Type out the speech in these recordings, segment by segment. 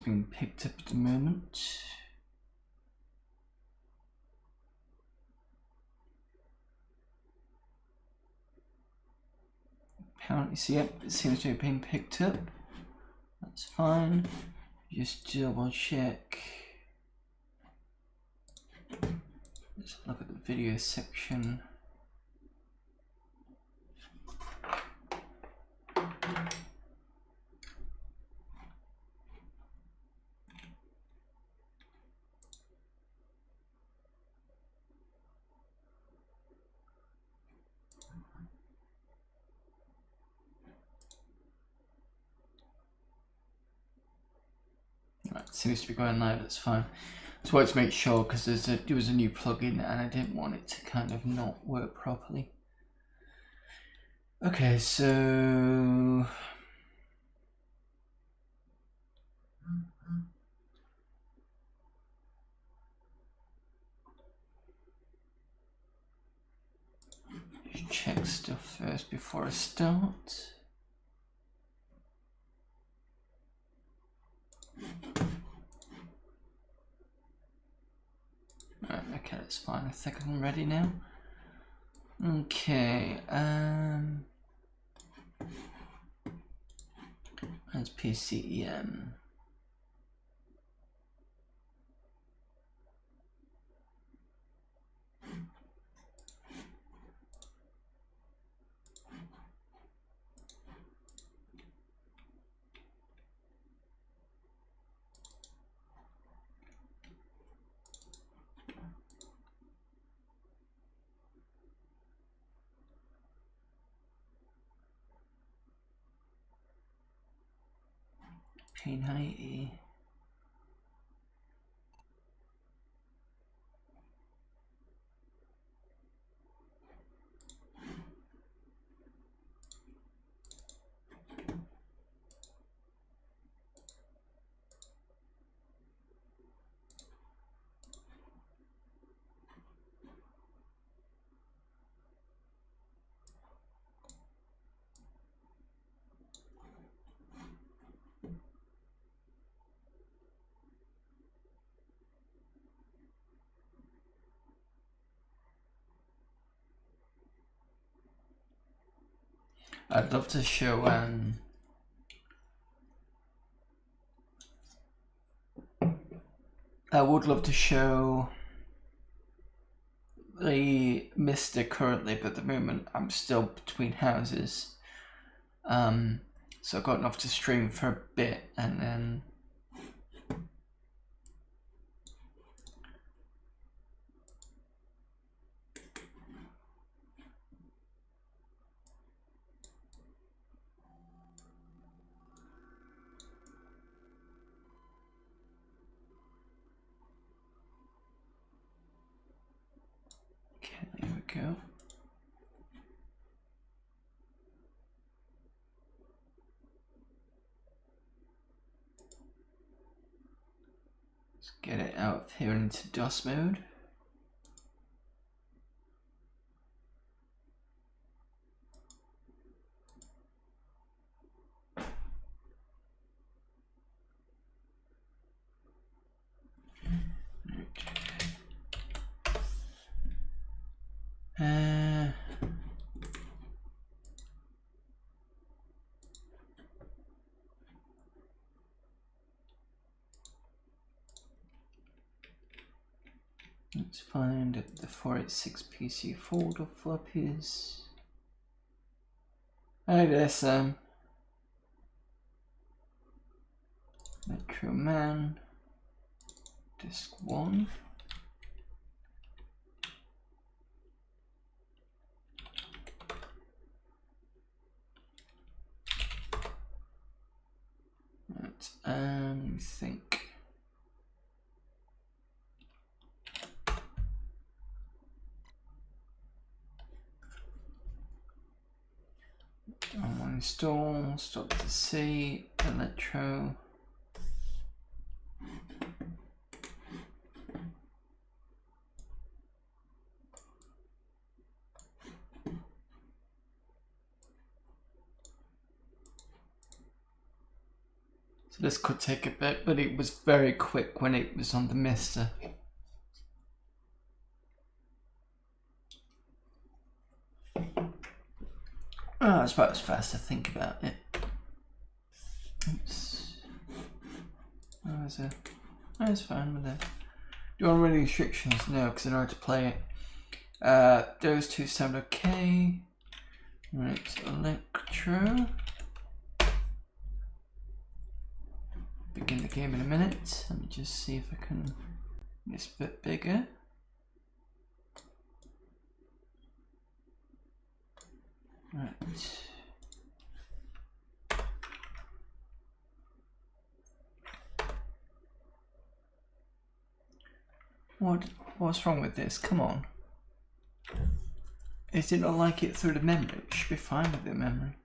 being picked up at the moment. Apparently, so yep, it seems to be being picked up. That's fine. Just double check. Let's look at the video section. Right, seems to be going live, that's fine. Just wanted to make sure because there was a new plugin and I didn't want it to kind of not work properly. Okay, so just check stuff first before I start. Right, okay, that's fine. I think I'm ready now. Okay, that's PCem. P90. I'd love to show I would love to show the Mister currently, but at the moment I'm still between houses. So I've got enough to stream for a bit and then okay, there we go. Let's get it out of here into DOS mode. Let's find the 486 PC folder floppies. Hi there, Sam. Metro Man. Disk 1. Right, let me think. Install, stop to C, electro. So this could take a bit, but it was very quick when it was on the mister. Oh, that's about as fast as I think about it. Oops. Oh, is it? Oh, it's fine with it. Do you want any restrictions? No, because in order to play it, those two sound okay. Right, Electro. Begin the game in a minute. Let me just see if I can make this a bit bigger. Right. What's wrong with this? Come on. Is it not like it through the memory? It should be fine with the memory.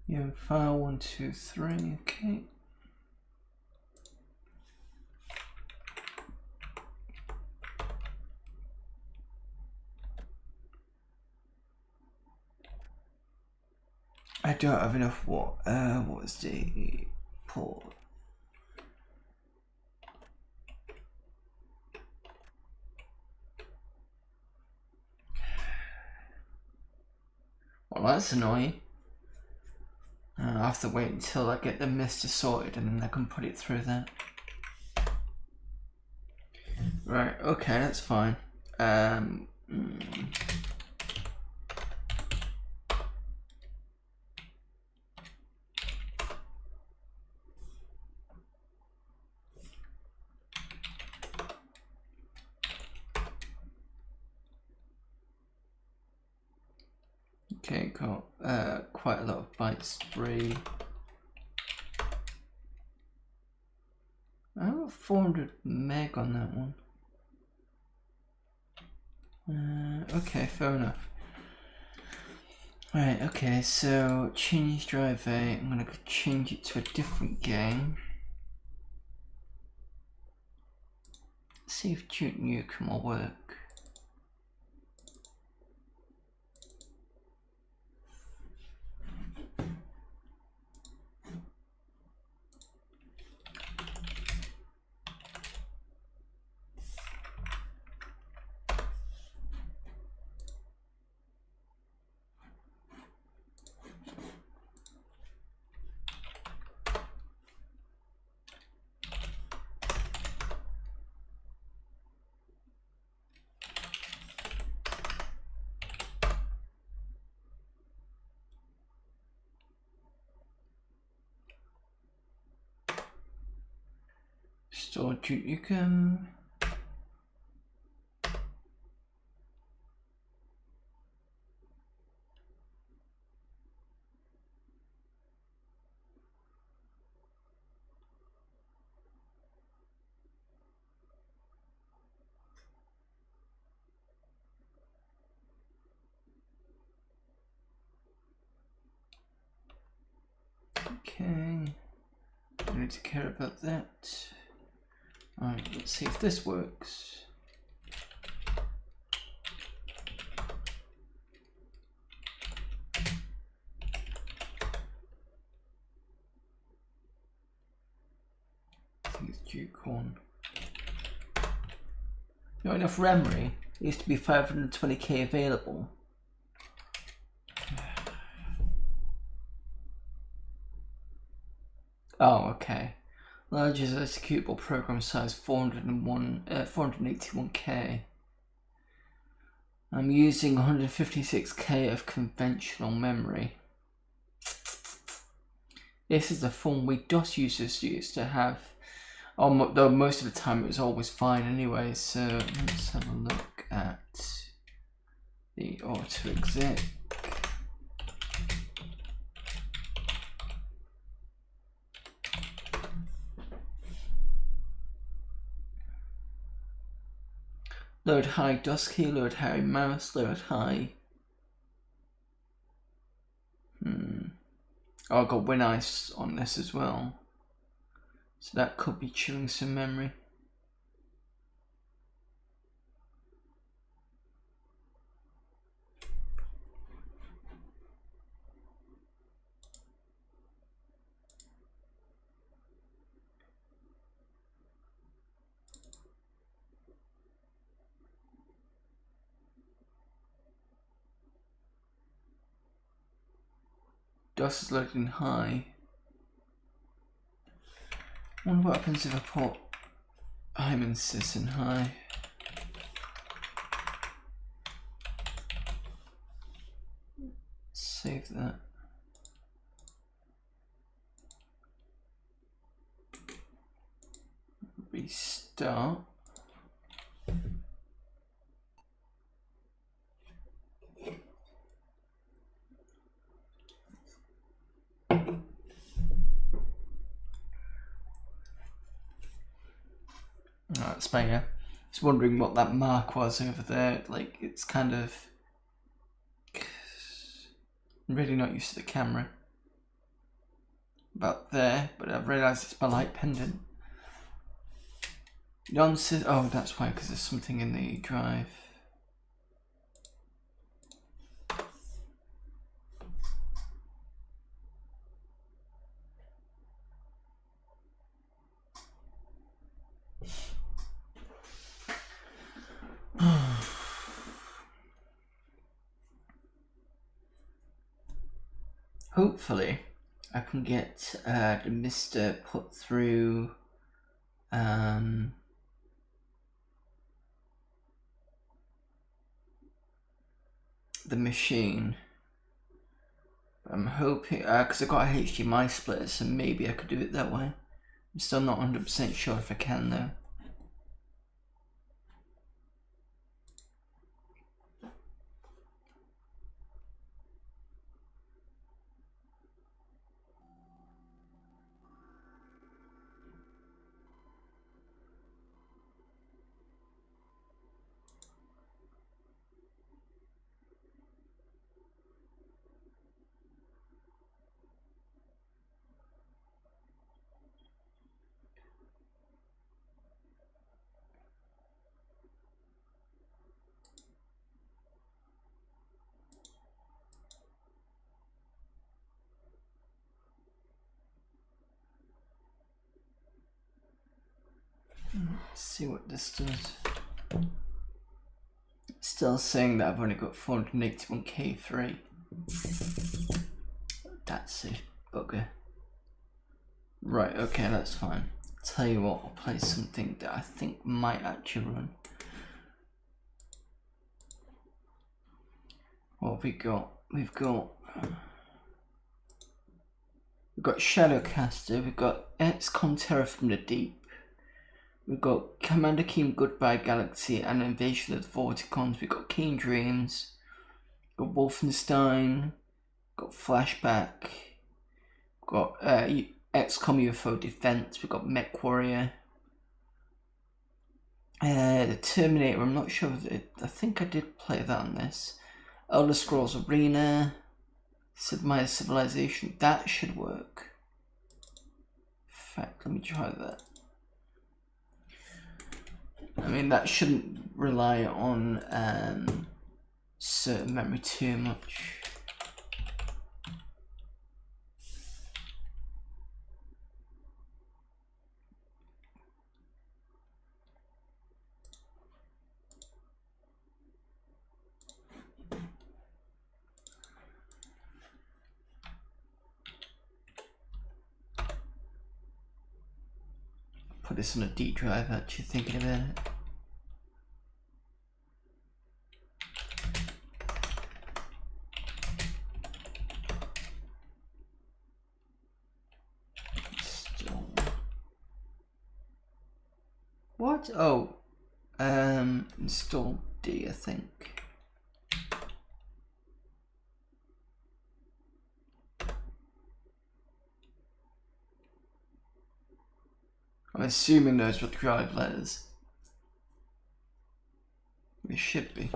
Yeah, file 1, 2, 3, okay. I don't have enough what was the port? Well, that's annoying. I'll have to wait until I get the mister sorted and then I can put it through that. Right, okay, that's fine. Okay, got quite a lot of bytes free. I have 400 meg on that one. Okay, fair enough. Right, okay, so change drive A. I'm gonna change it to a different game. See if Duke Nukem will work. Store Duke Nukem. Okay, I need to care about that. Alright, let's see if this works. I think it's Duke 1. Not enough memory. There used to be 520k available. Oh, okay. Largest executable program size 481k. I'm using 156k of conventional memory. This is the form we DOS users used to have. Though most of the time it was always fine anyway. So let's have a look at the auto-exec. Load high DOS key, load high mouse, load high. Oh, I got WinIce on this as well. So that could be chewing some memory. DOS is loading high. I wonder what happens if I put Sys in high. Save that. Restart. That's better. Just wondering what that mark was over there. Like, it's kind of... I'm really not used to the camera. About there, but I've realised it's my light pendant. Oh, that's why, because there's something in the drive. Hopefully, I can get the mister put through the machine. I'm hoping, because I've got a HDMI splitter, so maybe I could do it that way. I'm still not 100% sure if I can though. Let's see what this does. It's still saying that I've only got 481k3. That's a bugger. Right, okay, that's fine. Tell you what, I'll play something that I think might actually run. What have we got? We've got Shadowcaster, we've got XCOM Terror from the Deep, we've got Commander Keen Goodbye Galaxy and Invasion of the Vorticons, we've got Keen Dreams, we've got Wolfenstein, we've got Flashback, we've got XCOM UFO Defense, we've got Mech Warrior, the Terminator, I'm not sure, I think I did play that on this, Elder Scrolls Arena, Sid Meier's Civilization, that should work. In fact, let me try that. I mean, that shouldn't rely on certain memory too much. Put this on a D drive, actually thinking about it. What? Oh, install D, I think. I'm assuming those were drive letters. It should be.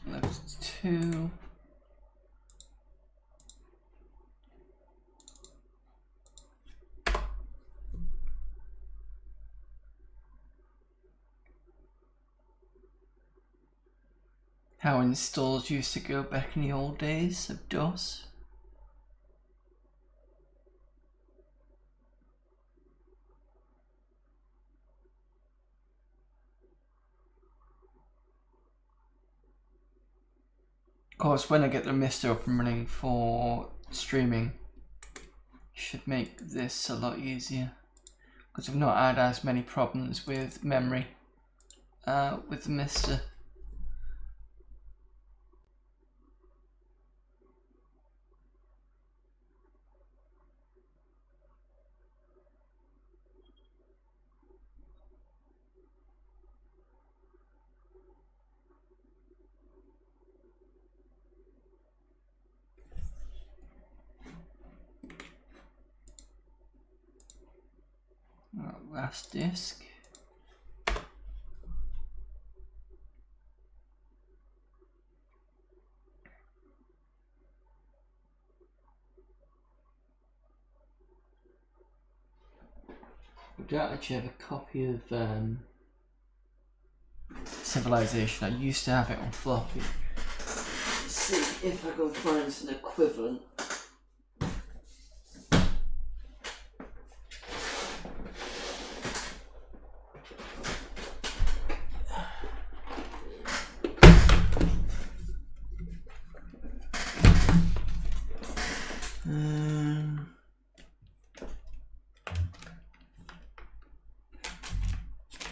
That's 2. How installs used to go back in the old days of DOS. Of course, when I get the Mister up and running for streaming, should make this a lot easier, because I've not had as many problems with memory with the Mister. Last disk. I don't actually have a copy of Civilization. I used to have it on floppy. Let's see if I can find an equivalent.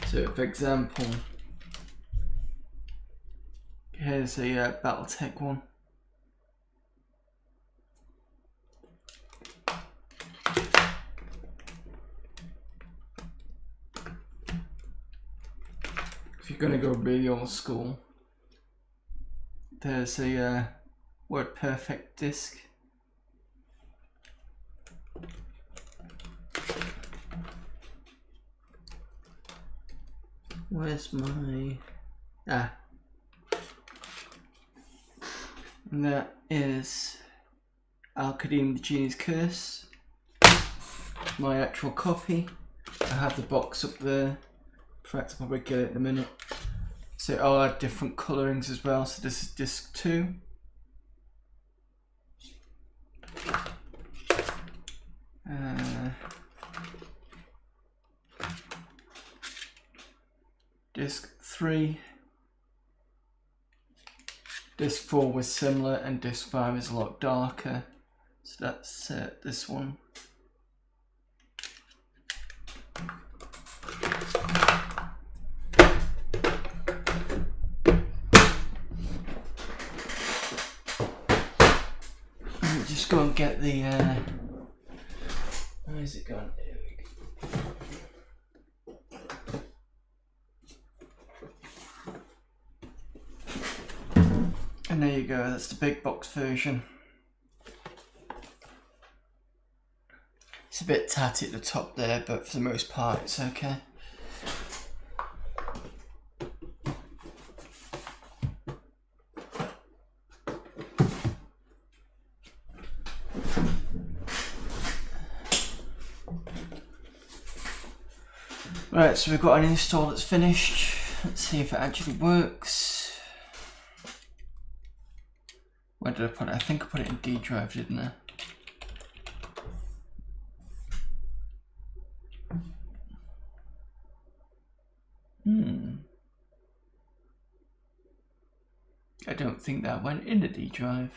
So, for example, here's a BattleTech one. If you're going to go really old school, there's a WordPerfect disk. Where's my... And that is Al-Qadim the Genie's Curse. My actual copy. I have the box up there. In fact, I'll probably get it in a minute. So I'll add different colourings as well. So this is disc 2. Disc 3. Disc 4 was similar and disc 5 is a lot darker. So that's this one. Just go and get the where is it gone? There we go. And there you go, that's the big box version. It's a bit tatty at the top there, but for the most part it's okay. Right, so we've got an install that's finished. Let's see if it actually works. Where did I put it? I think I put it in D drive, didn't I? I don't think that went in the D drive.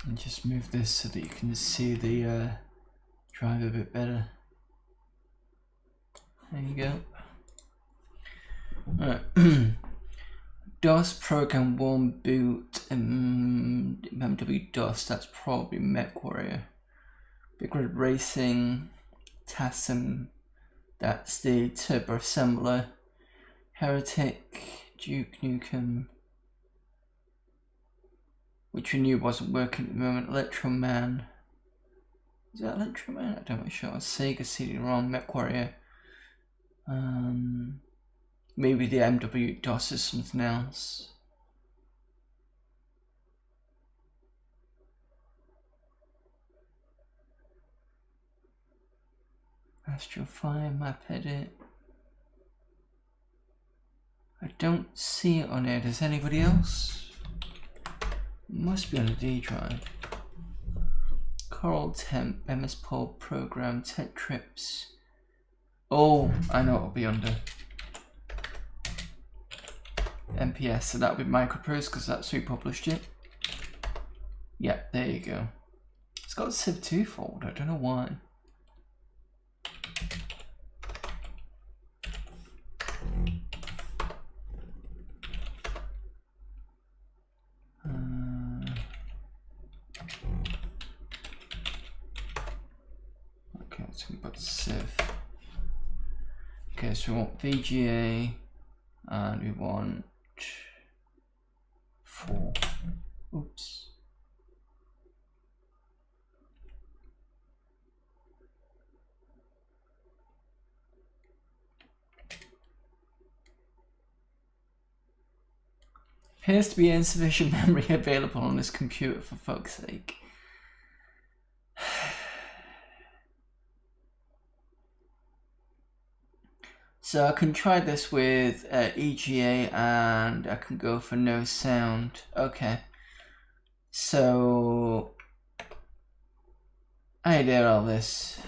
And just move this so that you can see the drive a bit better. There you go. Alright. DOS program warm boot MW DOS, that's probably MechWarrior. Big Red Racing, PCem, that's the turbo assembler. Heretic, Duke Nukem, which we knew wasn't working at the moment. Electroman, is that Electroman? I don't know, sure. Sega CD-ROM, MechWarrior. Maybe the MW DOS is something else. Astro Fire, map edit. I don't see it on here. Does anybody else? It must be on a D drive. Coral Temp, MS Pol program, Tech Trips. Oh, I know it'll be under. MPS, so that'll be Microprose because that's who published it. Yeah, there you go. It's got a Civ2 folder, I don't know why. Okay, so we got Civ. Okay, so we want VGA and we want 4. Oops. Appears to be insufficient memory available on this computer, for fuck's sake. So I can try this with EGA and I can go for no sound. Okay. So I did all this.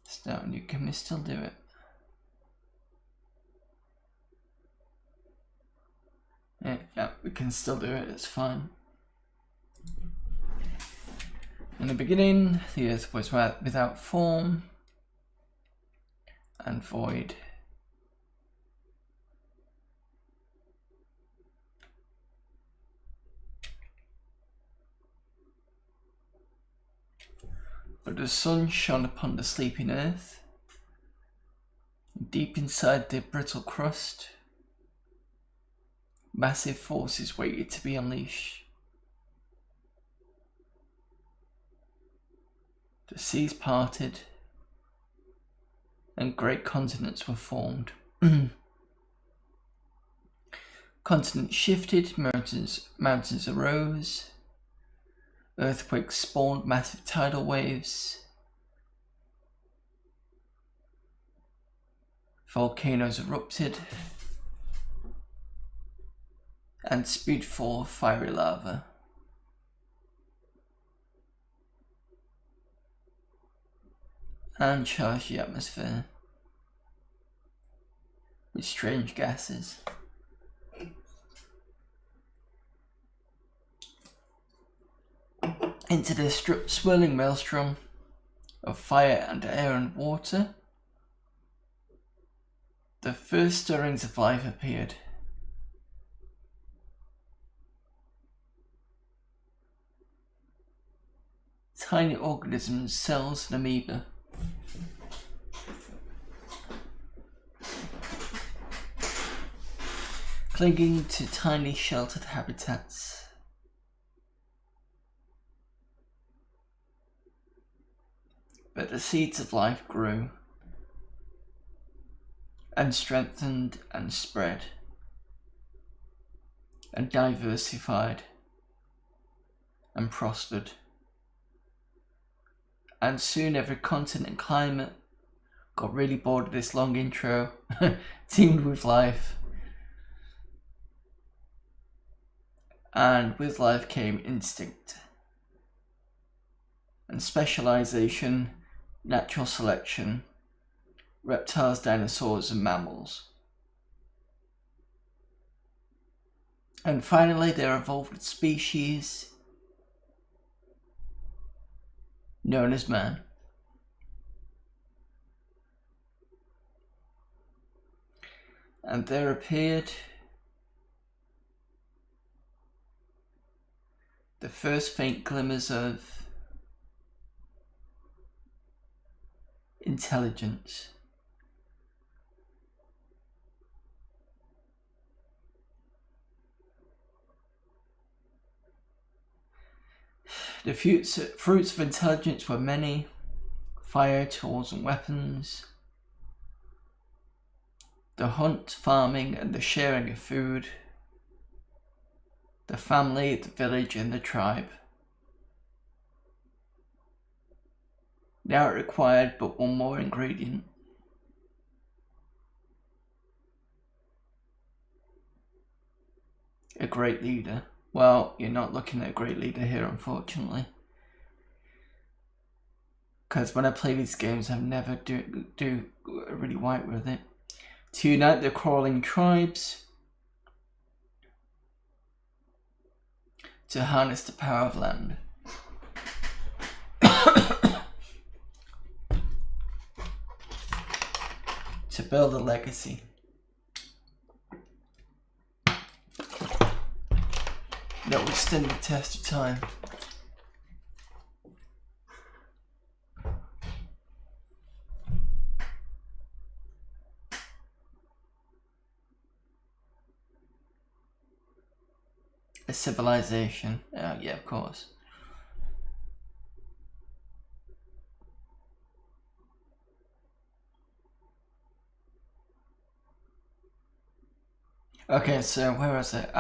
Start, you can still do it. Yeah, we can still do it, it's fine. In the beginning, the earth was without form and void. But the sun shone upon the sleeping earth. Deep inside the brittle crust, massive forces waited to be unleashed. The seas parted, and great continents were formed. Continents shifted, mountains arose, earthquakes spawned massive tidal waves, volcanoes erupted, and spewed forth fiery lava. And charged the atmosphere with strange gases. Into the swirling maelstrom of fire and air and water, the first stirrings of life appeared. Tiny organisms, cells, and amoeba. Clinging to tiny sheltered habitats. But the seeds of life grew and strengthened and spread and diversified and prospered. And soon every continent and climate got really bored of this long intro, teamed with life. And with life came instinct and specialization, natural selection, reptiles, dinosaurs, and mammals. And finally, there evolved a species known as man. And there appeared the first faint glimmers of intelligence. The fruits of intelligence were many: fire, tools, and weapons, the hunt, farming, and the sharing of food, the family, the village, and the tribe. Now it required but one more ingredient: a great leader. Well, you're not looking at a great leader here, unfortunately. Because when I play these games, I never do really right with it. To unite the crawling tribes, to harness the power of land. To build a legacy. That will stand the test of time. A civilization. Yeah, of course. Okay, so where was it?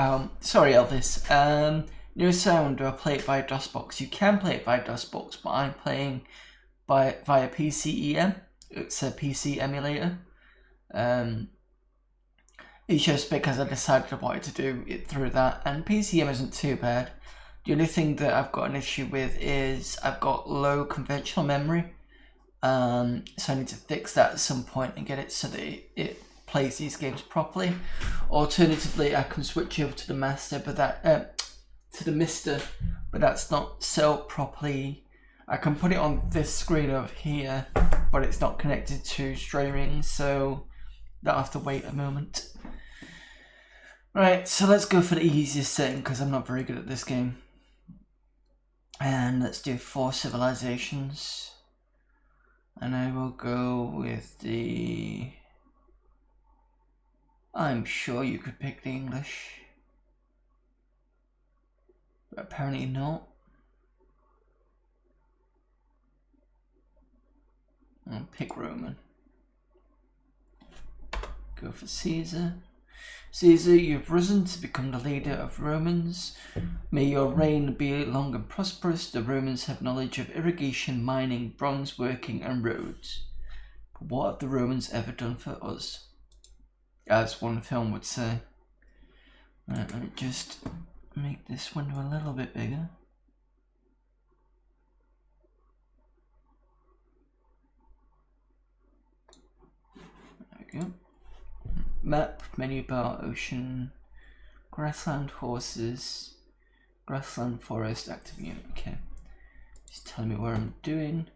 Sorry, Elvis. New sound, do I play it via DOSBox? You can play it via DOSBox, but I'm playing via PCem. It's a PC emulator. It's just because I decided I wanted to do it through that, and PCem isn't too bad. The only thing that I've got an issue with is I've got low conventional memory. So I need to fix that at some point and get it so that it plays these games properly. Alternatively, I can switch over to the master, but that to the Mister, but that's not set up properly. I can put it on this screen over here, but it's not connected to streaming, so I'll have to wait a moment. Right, so let's go for the easiest setting because I'm not very good at this game. And let's do 4 civilizations. And I will go with the... I'm sure you could pick the English. But apparently not. I'll pick Roman. Go for Caesar. Caesar, you've risen to become the leader of Romans. May your reign be long and prosperous. The Romans have knowledge of irrigation, mining, bronze working, and roads. But what have the Romans ever done for us? As one film would say. Right, let me just make this window a little bit bigger. There we go. Map, menu bar, ocean, grassland, horses, grassland, forest, active unit. Okay, just telling me where I'm doing.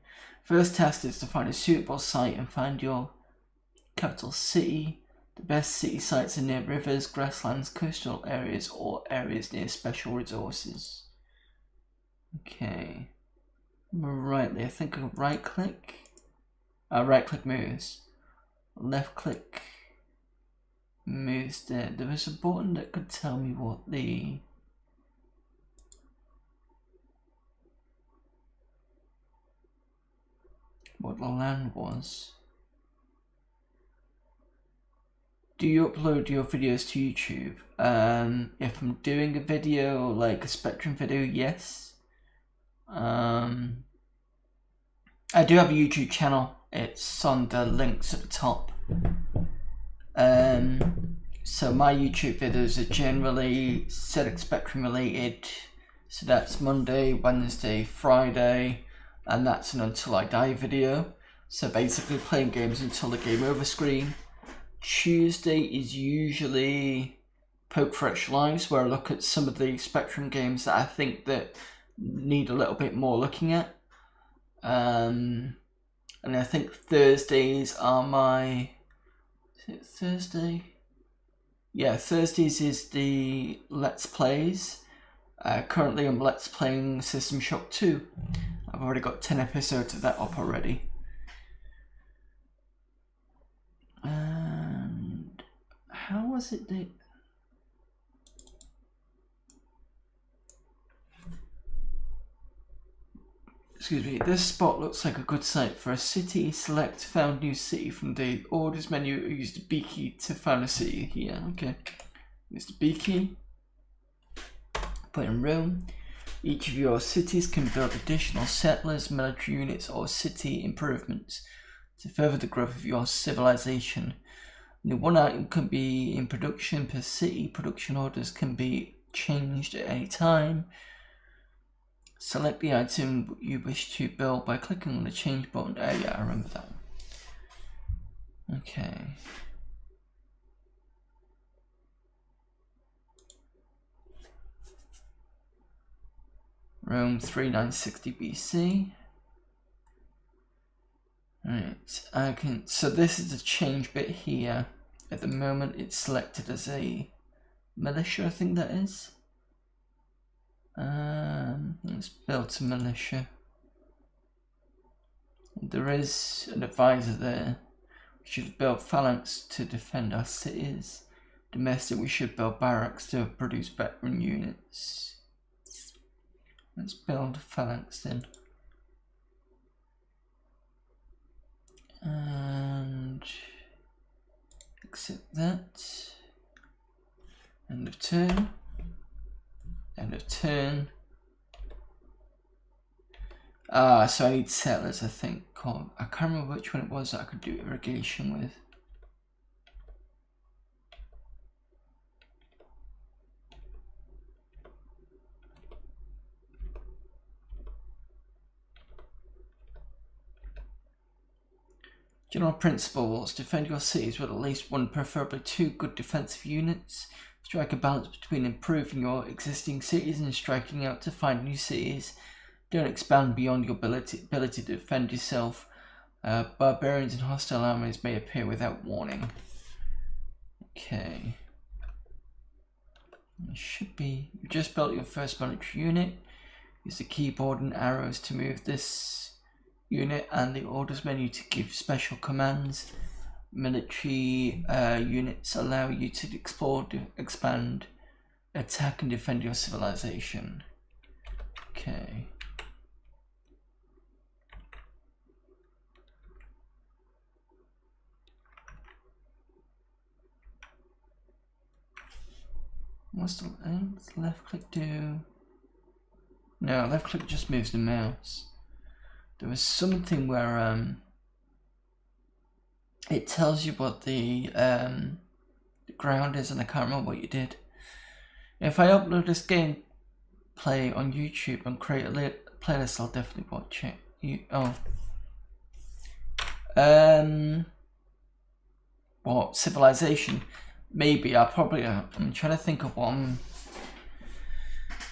First task is to find a suitable site and find your capital city. The best city sites are near rivers, grasslands, coastal areas, or areas near special resources. Okay, rightly, I think I'll right click. Right click moves, left click moves there. There was a button that could tell me what the land was. Do you upload your videos to YouTube? If I'm doing a video, like a Spectrum video, yes. I do have a YouTube channel. It's on the links at the top. So my YouTube videos are generally ZX Spectrum related. So that's Monday, Wednesday, Friday, and that's an Until I Die video. So basically playing games until the game over screen. Tuesday is usually Poke for Extra Lives, where I look at some of the Spectrum games that I think that need a little bit more looking at. And I think Thursdays are my... Is it Thursday? Yeah, Thursdays is the Let's Plays. Currently I'm Let's Playing System Shock 2. I've already got 10 episodes of that up already. And how was it that... Excuse me, this spot looks like a good site for a city. Select found new city from the orders menu. Use the B key to find a city here. Okay, use the B key. Put in Rome. Each of your cities can build additional settlers, military units, or city improvements to further the growth of your civilization. Only one item can be in production per city. Production orders can be changed at any time. Select the item you wish to build by clicking on the change button. Oh yeah, I remember that one. Okay. Rome 3960 BC. Right, I can. So this is the change bit here. At the moment, it's selected as a militia. I think that is. Let's build a militia. There is an advisor there. We should build phalanx to defend our cities. Domestic, we should build barracks to produce veteran units. Let's build phalanx then. And accept that. End of turn. End of turn. So I need settlers, I think. I can't remember which one it was that I could do irrigation with. General principles: defend your cities with at least one, preferably two good defensive units. Strike a balance between improving your existing cities and striking out to find new cities. Don't expand beyond your ability to defend yourself. Barbarians and hostile armies may appear without warning. Okay. It should be... You just built your first military unit. Use the keyboard and arrows to move this unit and the orders menu to give special commands. Military units allow you to explore, expand, attack and defend your civilization. Okay. What's the left click do? No, left click just moves the mouse. There was something where it tells you what the ground is, and I can't remember what you did. If I upload this gameplay on YouTube and create a playlist, I'll definitely watch it. What, Civilization? Maybe. I'm trying to think of one.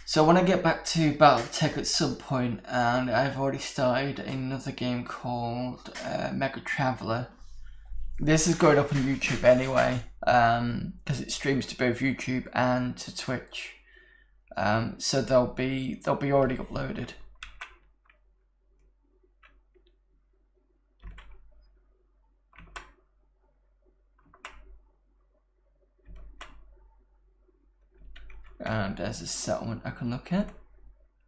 So when I get back to Battletech at some point, and I've already started another game called Mega Traveller. This is going up on YouTube anyway, because it streams to both YouTube and to Twitch. So they'll be already uploaded. And there's a settlement I can look at.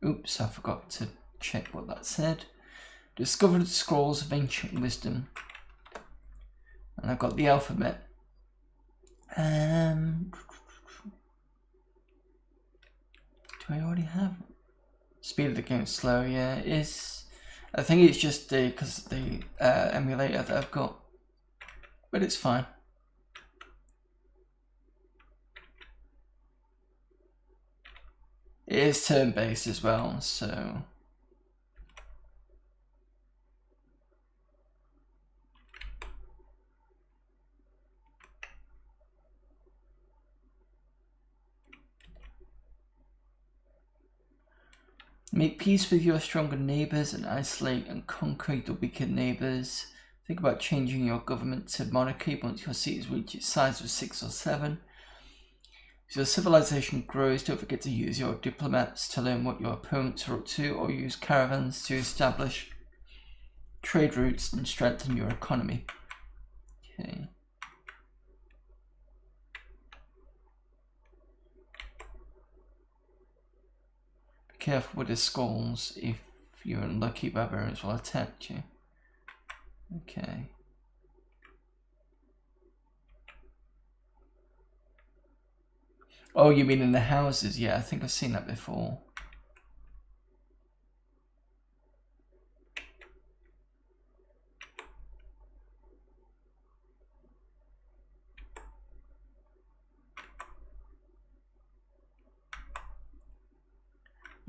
Oops, I forgot to check what that said. Discovered scrolls of ancient wisdom. And I've got the alphabet. Do I already have it? Speed of the game is slow, yeah, it is. I think it's just because of the emulator that I've got. But it's fine. It is turn-based as well, so... Make peace with your stronger neighbours and isolate and conquer the weaker neighbours. Think about changing your government to monarchy once your cities reach its size of 6 or 7. As your civilization grows, don't forget to use your diplomats to learn what your opponents are up to, or use caravans to establish trade routes and strengthen your economy. Okay. Be careful with the skulls. If you're unlucky, barbarians will attack you. Okay. Oh, you mean in the houses? Yeah, I think I've seen that before.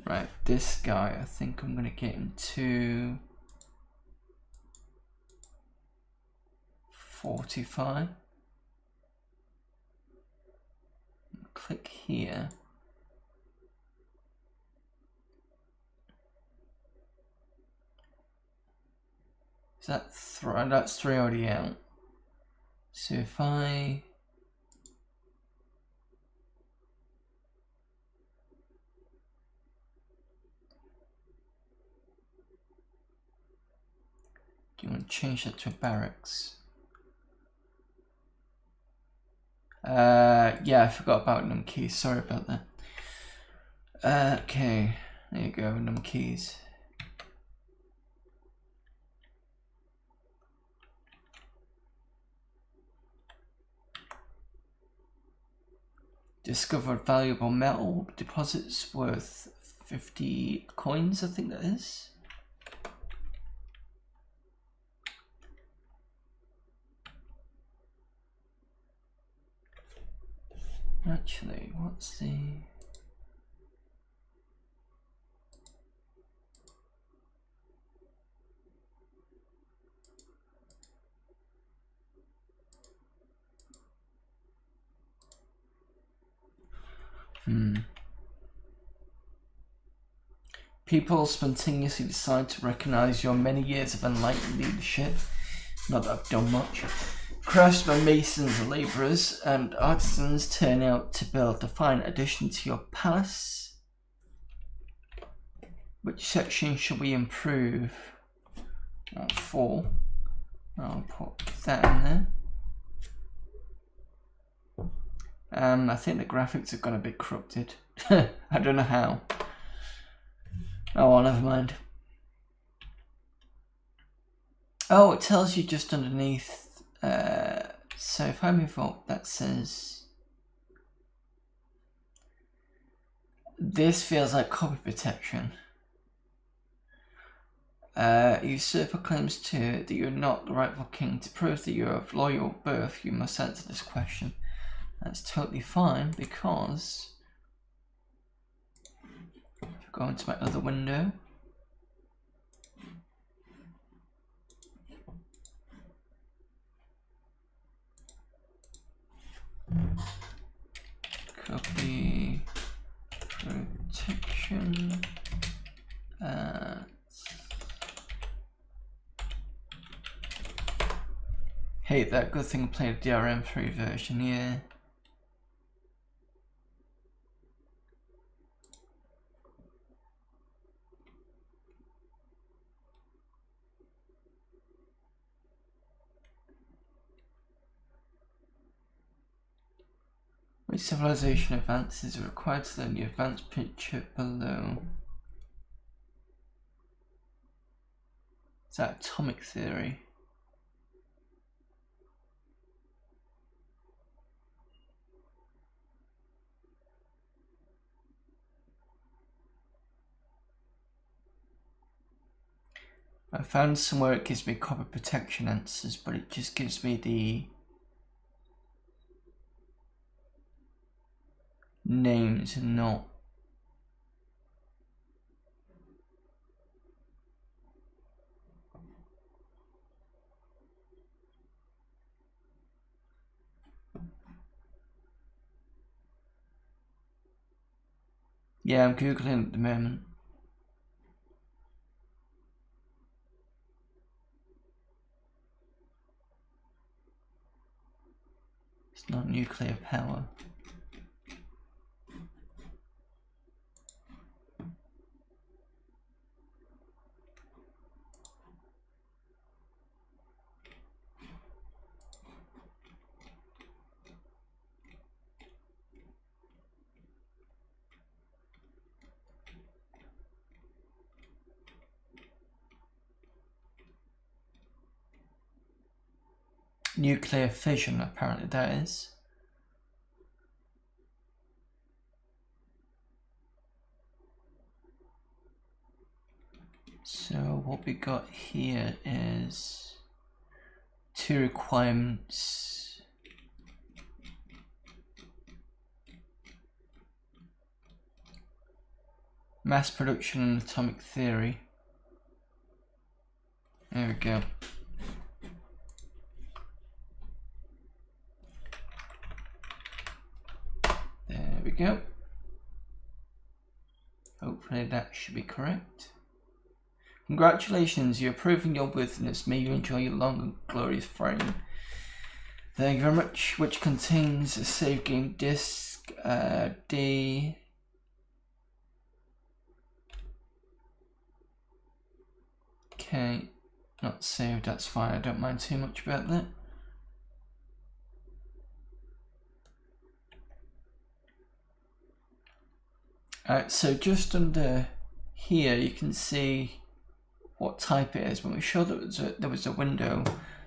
Right, this guy, I think I'm going to get him to 45. Click here. Is that 3? That's 3 already out. So if I... Do you want to change that to a barracks? Yeah, I forgot about num keys. Sorry about that. Okay, there you go, num keys. Discovered valuable metal deposits worth 50 coins, I think that is. Actually, what's the... People spontaneously decide to recognize your many years of enlightened leadership. Not that I've done much. Craftsmen, masons, labourers, and artisans turn out to build a fine addition to your palace. Which section should we improve? 4. I'll put that in there. I think the graphics have got a bit corrupted. I don't know how. Oh well, never mind. Oh, it tells you just underneath. So if I move up, that says... This feels like copy protection. Usurper claims that you're not the rightful king. To prove that you're of loyal birth, you must answer this question. That's totally fine, because... If I go into my other window... Copy protection. Hate that. Good thing I played a DRM3 version, yeah. Which civilization advances are required to learn the advanced picture below? Is that atomic theory? I found somewhere it gives me copy protection answers, but it just gives me the names and not. Yeah, I'm googling at the moment. It's not nuclear power. Nuclear fission, apparently that is. So what we got here is 2 requirements. Mass production and atomic theory. There we go. There we go. Hopefully that should be correct. Congratulations, you're proving your worthiness. May you enjoy your long and glorious frame. Thank you very much. Which contains a save game disc, D. Okay, not saved, that's fine. I don't mind too much about that. Alright, so just under here you can see what type it is. When we showed that there was a window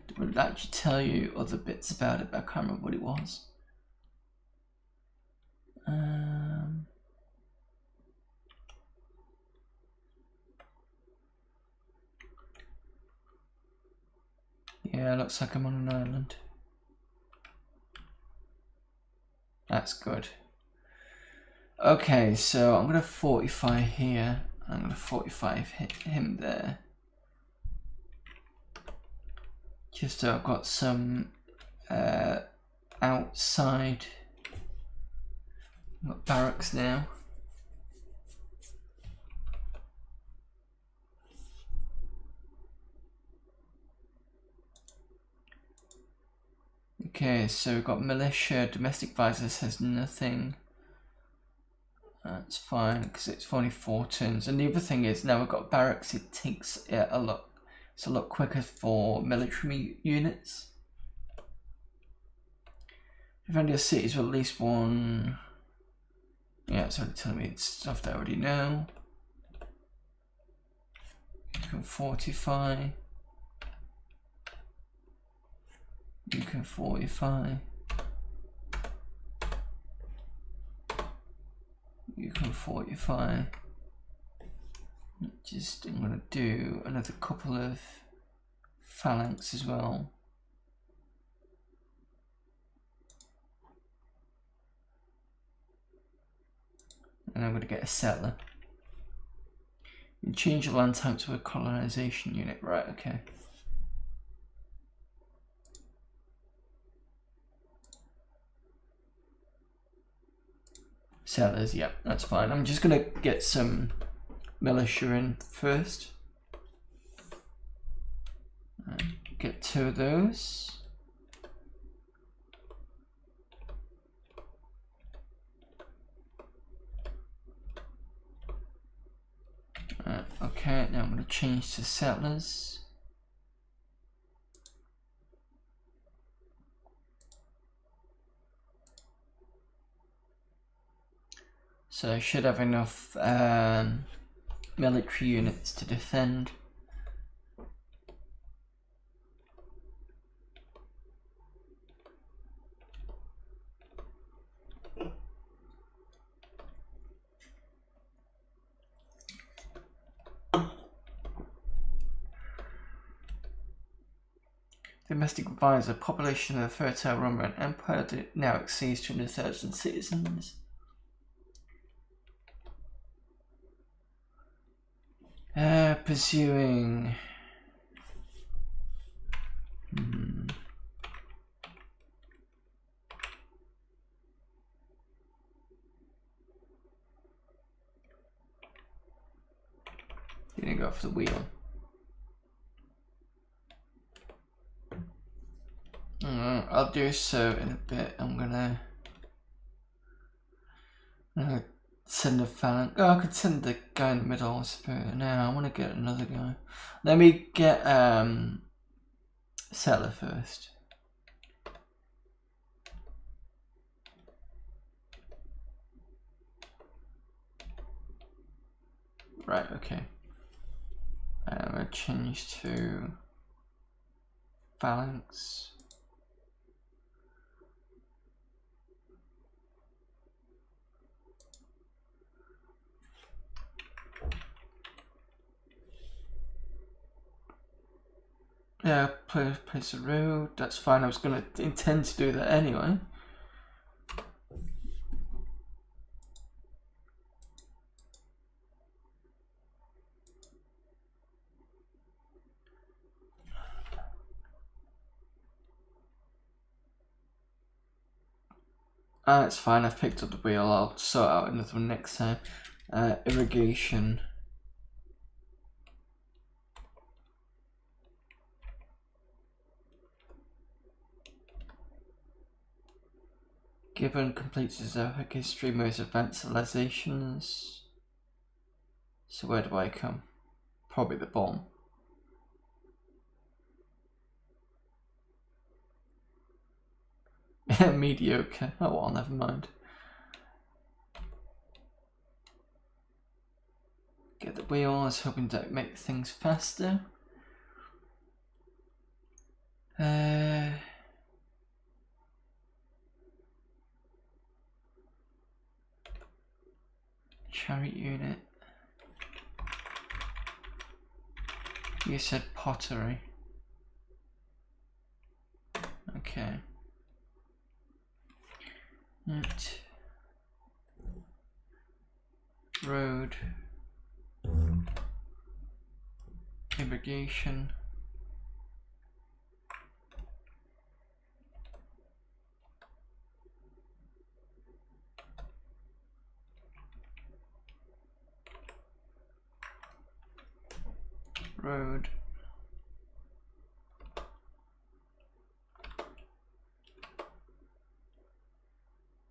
that would actually tell you other bits about it, but I can't remember what it was. Yeah, looks like I'm on an island. That's good. Okay, so I'm going to fortify here. I'm going to fortify him there. Just so I've got some outside barracks now. Okay, so we've got militia. Domestic violence has nothing. That's fine because it's only 4 turns. And the other thing is now we've got barracks. It takes a lot. It's a lot quicker for military units. Defend your cities with at least 1. Yeah, it's already telling me it's stuff that I already know. You can fortify. You can fortify. You can fortify. I'm going to do another couple of phalanx as well. And I'm going to get a settler. You change your land type to a colonization unit, right? Okay. Settlers, yeah, that's fine. I'm just going to get some militia in first. Get 2 of those. Okay, now I'm going to change to settlers. So I should have enough military units to defend. Domestic advisor, population of the fertile Roman Empire that now exceeds 200,000 citizens. Pursuing. Didn't go off the wheel. I'll do so in a bit. I'm gonna send a phalanx. Oh, I could send the guy in the middle, I suppose. No, I want to get another guy. Let me get settler first. Right, okay. I'm going to change to phalanx. Yeah, place a road. That's fine. I was going to intend to do that anyway. It's fine. I've picked up the wheel. I'll sort out another one next time. Irrigation. Given completes his epic history, most advanced civilizations. So where do I come? Probably the bomb. Mediocre. Oh well, never mind. Get the wheels, hoping to make things faster. Chariot unit. You said pottery. Okay. Right. Road. Irrigation. Road.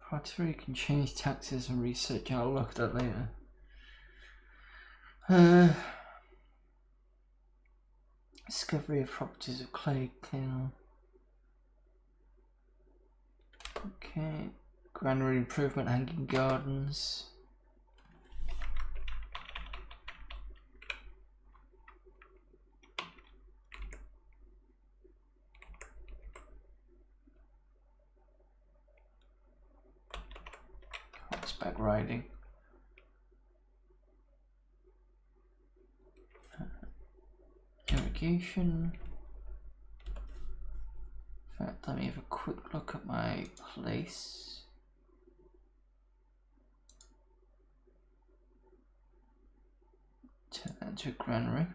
Pottery can change taxes and research. I'll look at that later. Discovery of properties of clay kiln. Okay. Granary improvement, hanging gardens. Horseback riding. Irrigation. In fact, let me have a quick look at my place. Turn that into a granary.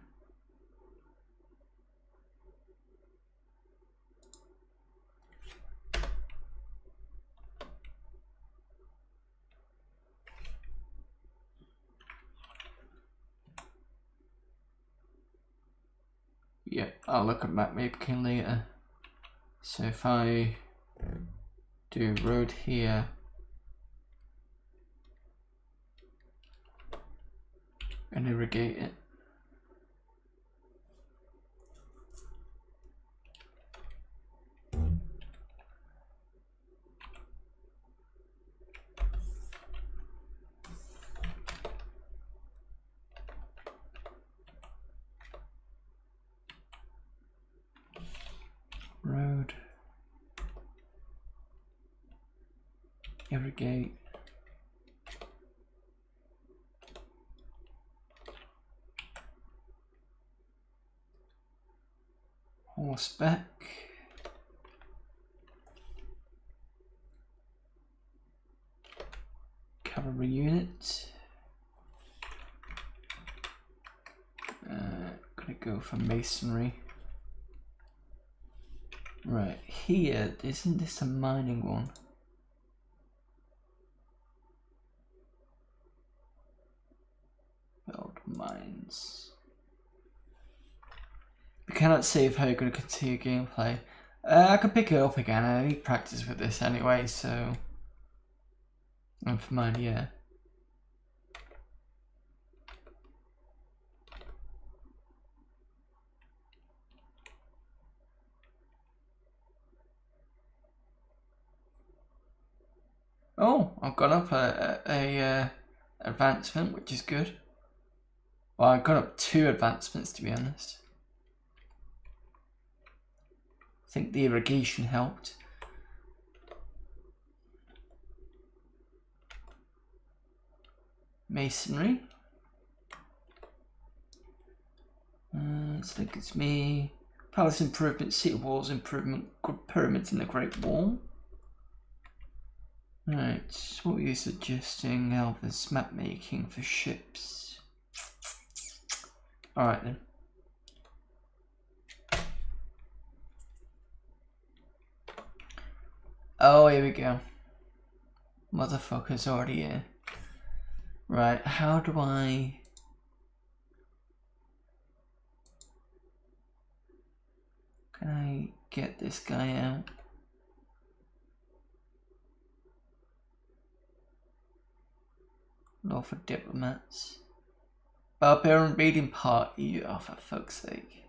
Yeah, I'll look at map making later. So if I do road here, and irrigate it. Road. Irrigate. Horseback. Cavalry unit. Gonna go for masonry. Right, here, isn't this a mining one? Build mines. We cannot save how you're going to continue gameplay. I could pick it up again. I need practice with this anyway, so never mind. Yeah. Oh, I've got up a advancement, which is good. Well, I've got up 2 advancements, to be honest. I think the irrigation helped. Masonry. So that gives me palace improvement, city walls improvement, good pyramids in the Great Wall. Right, what were you suggesting? Elvis map making for ships. Alright then. Oh, here we go. Motherfucker's already here. Right, how do I... Can I get this guy out? Law for diplomats. Barbarian raiding party. Oh, for fuck's sake.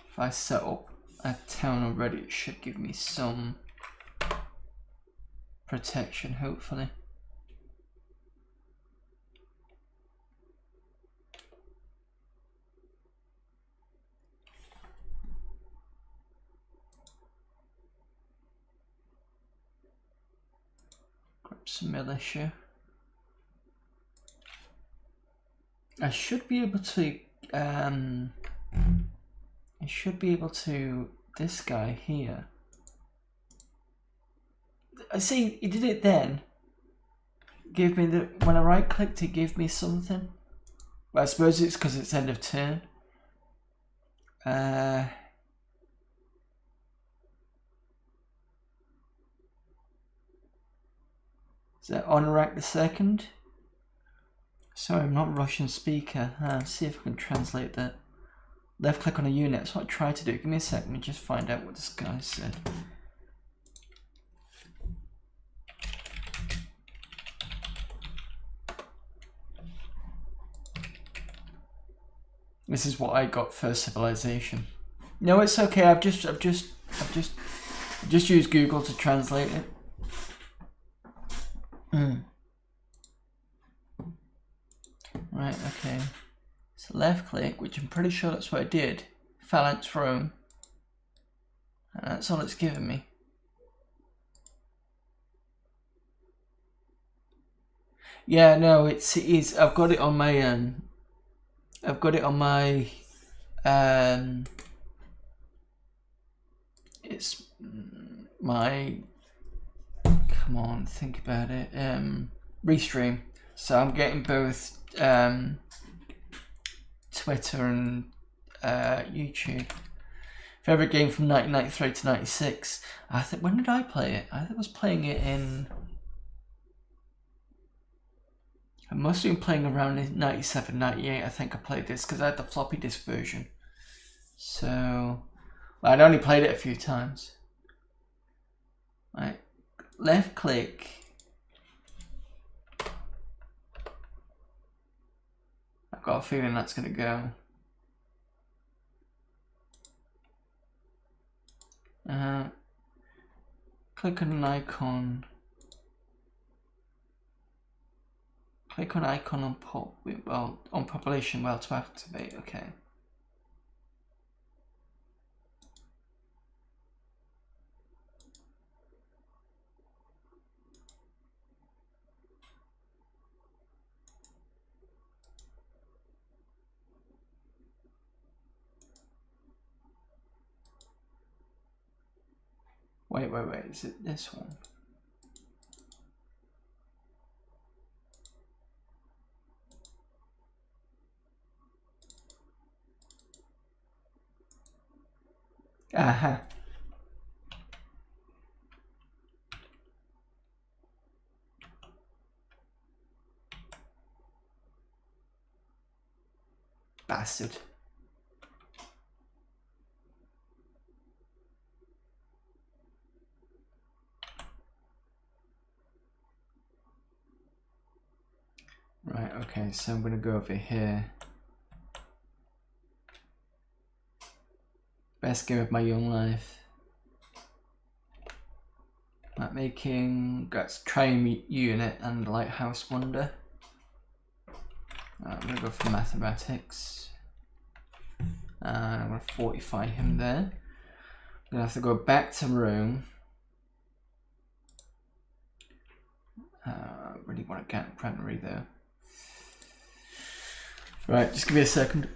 If I set up a town already, it should give me some protection, hopefully. Grab some militia. I should be able to this guy here. I see he did it then. Gave me when I right clicked it gave me something. Well, I suppose it's because it's end of turn. Is that Honorak II? Sorry, I'm not a Russian speaker. See if I can translate that. Left click on a unit. That's what I tried to do. Give me a second. Let me just find out what this guy said. This is what I got for civilization. No, it's okay. I've just used Google to translate it. Right, okay. So left click, which I'm pretty sure that's what I did. Phalanx Rome. And that's all it's given me. Yeah, no, it is. I've got it on my it's my, come on, think about it, restream. So I'm getting both Twitter and YouTube. Favorite game from 1993 to 96. I think, when did I play it? I was playing it in, I must have been playing around in 97, 98. I think I played this because I had the floppy disk version. So, well, I'd only played it a few times. Right, left click. I've got a feeling that's going to go. Click on an icon. Click on icon on population well to activate. Okay. Wait, is it this one? Aha. bastard. Right, okay, so I'm gonna go over here. Best game of my young life. Map making, got Triumph Unit and Lighthouse Wonder. I'm gonna go for mathematics. And I'm gonna fortify him there. I'm gonna have to go back to Rome. I really want to get Granary though. Right, just give me a second.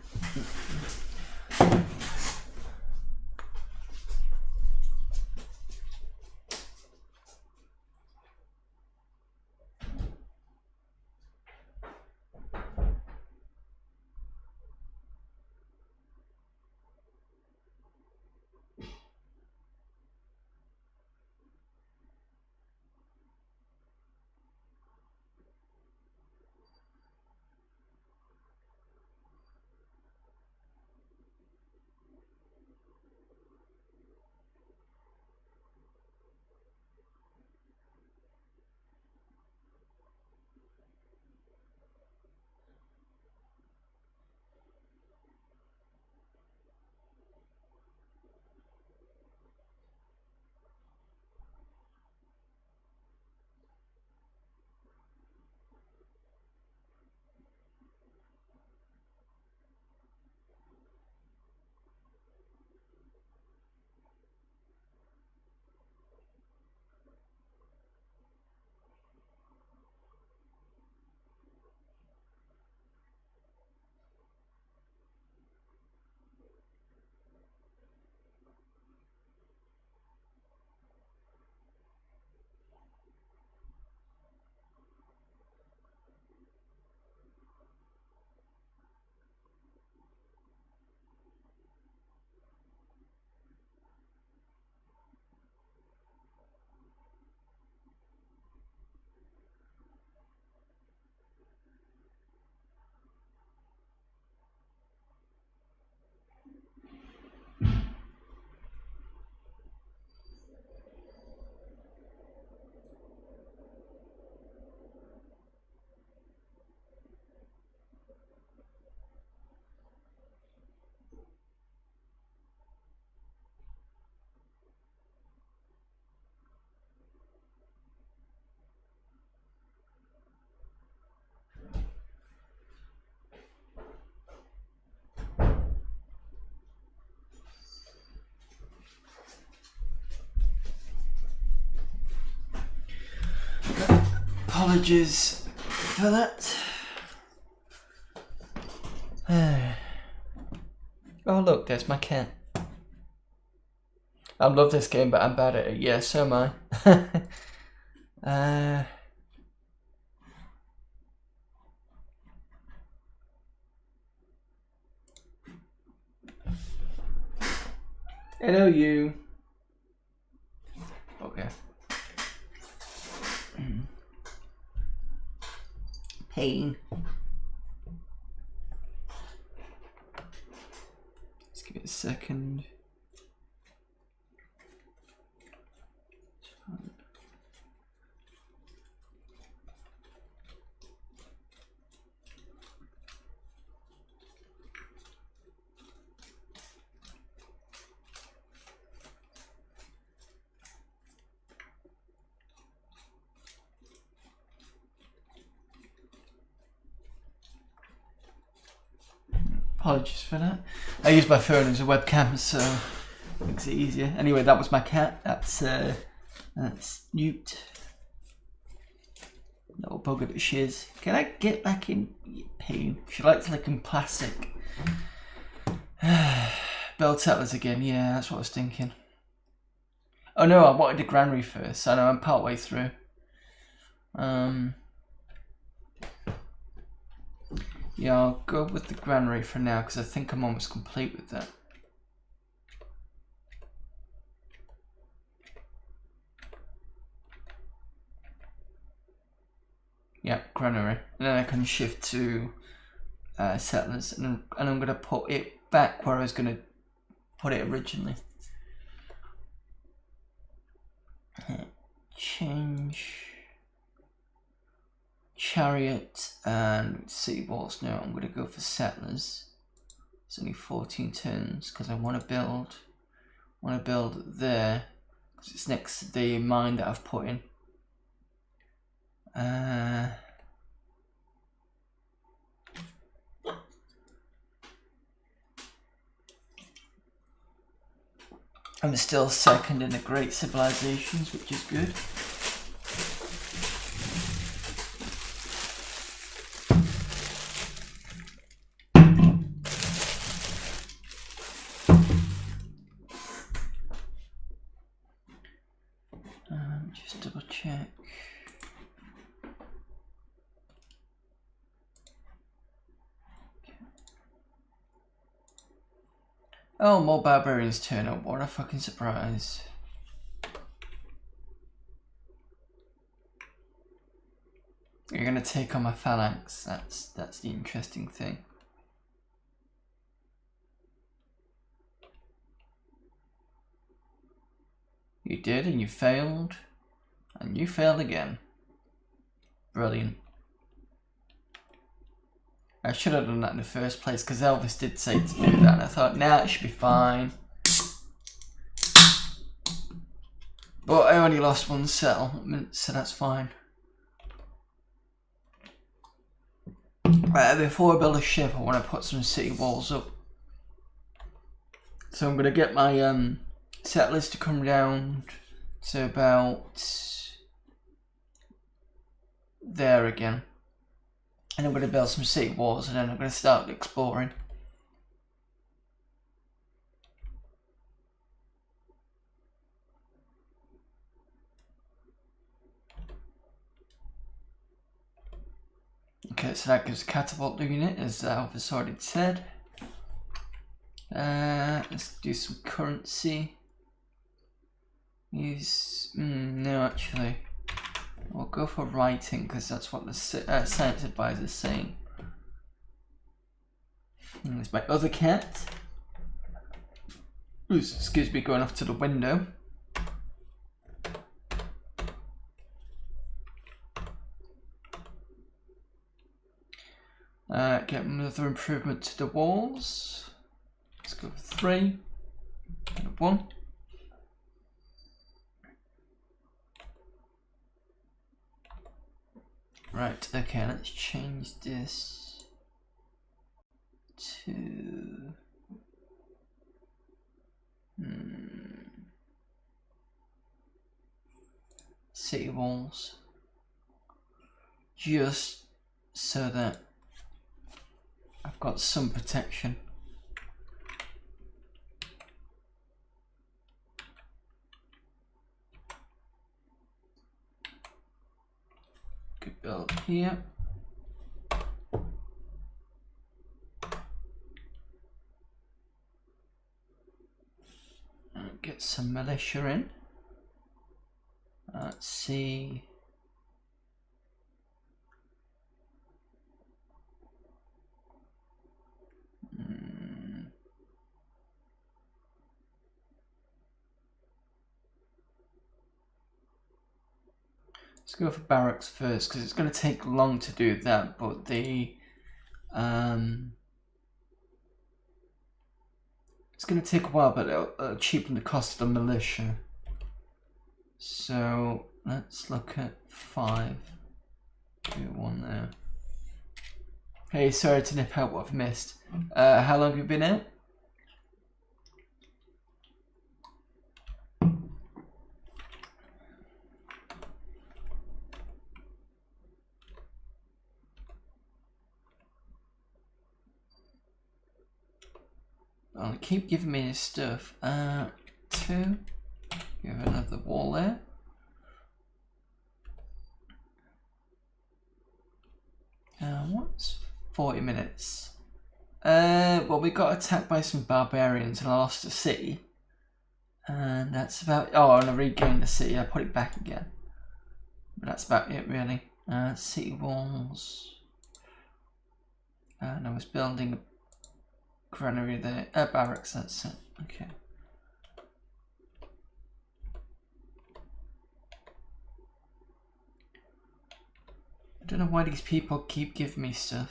Apologies for that. Oh look, there's my cat. I love this game, but I'm bad at it. Yeah, so am I. Hello, you. Okay. Pain. Let's give it a second. Apologies for that. I use my phone as a webcam, so it makes it easier. Anyway, that was my cat. That's Newt. Little bugger that she is. Can I get back in? Pain. She likes like in plastic. Bell Tettlers again. Yeah, that's what I was thinking. Oh no, I wanted the Granary first. I know I'm part way through. Yeah, I'll go with the Granary for now because I think I'm almost complete with that. Yeah, Granary. And then I can shift to settlers, and I'm going to put it back where I was going to put it originally. Change chariot and city walls. Now I'm going to go for settlers. It's only 14 turns because I want to build there because it's next to the mine that I've put in. I'm still second in the Great Civilizations, which is good. Just double check. Oh, more barbarians turn up. What a fucking surprise. You're gonna take on my phalanx. That's the interesting thing. You did, and you failed. And you failed again. Brilliant. I should have done that in the first place because Elvis did say to do that, and I thought, nah, it should be fine. But I only lost one settlement, so that's fine. Right, before I build a ship, I want to put some city walls up. So I'm going to get my settlers to come down to about there again. And I'm going to build some city walls, and then I'm going to start exploring. Okay, so that gives a catapult unit, as Elvis already said. Let's do some currency. Use no, actually. We'll go for writing because that's what the science advisor is saying. And there's my other cat. Ooh, excuse me, going off to the window. Get another improvement to the walls. Let's go for 3 and 1. Right, okay, let's change this to city walls, just so that I've got some protection. Could build here. And get some militia in. Let's see. Let's go for barracks first because it's going to take long to do that, but the it's going to take a while, but it'll cheapen the cost of the militia. So let's look at 5. Do 1 there. Hey, sorry to nip out what I've missed. How long have you been out? Well, keep giving me this stuff. 2. You have another wall there. What's 40 minutes? Well, we got attacked by some barbarians and I lost a city. And that's about... Oh, and I regained the city. I put it back again. But that's about it, really. City walls. And I was building a granary there. Barracks, that's it. Okay. I don't know why these people keep giving me stuff.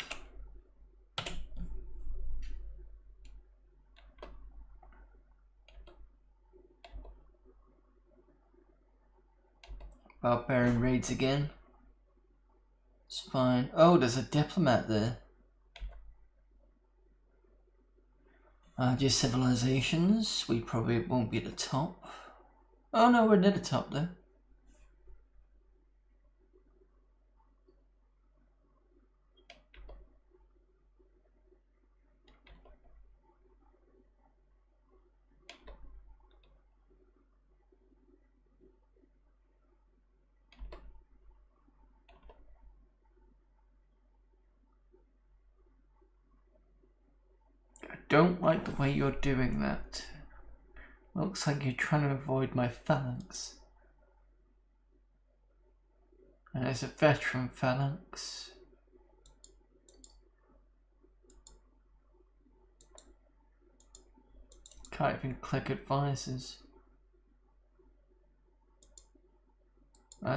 Barbarian raids again. It's fine. Oh, there's a diplomat there. Just civilizations. We probably won't be at the top. Oh no, we're near the top though. I don't like the way you're doing that. Looks like you're trying to avoid my phalanx. And there's a veteran phalanx. Can't even click advisors.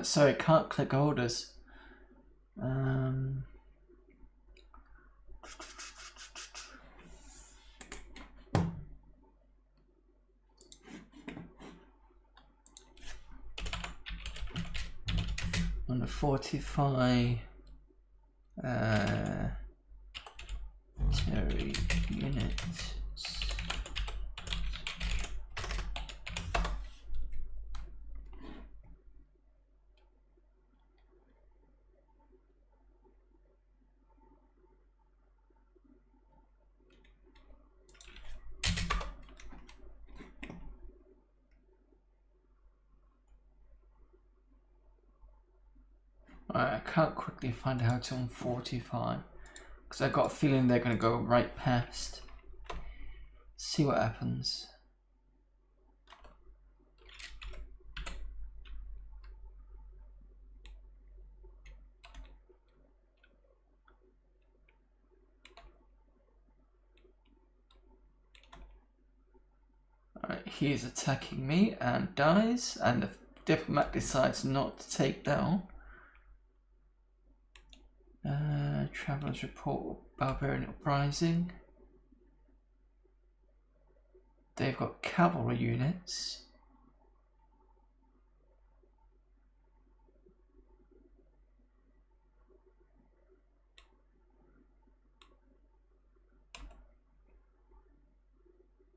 Sorry, can't click orders. On the fortify military units. I can't quickly find how to unfortify because I got a feeling they're going to go right past. See what happens. Alright, he's attacking me and dies, and the diplomat decides not to take that on. Travelers report barbarian uprising. They've got cavalry units.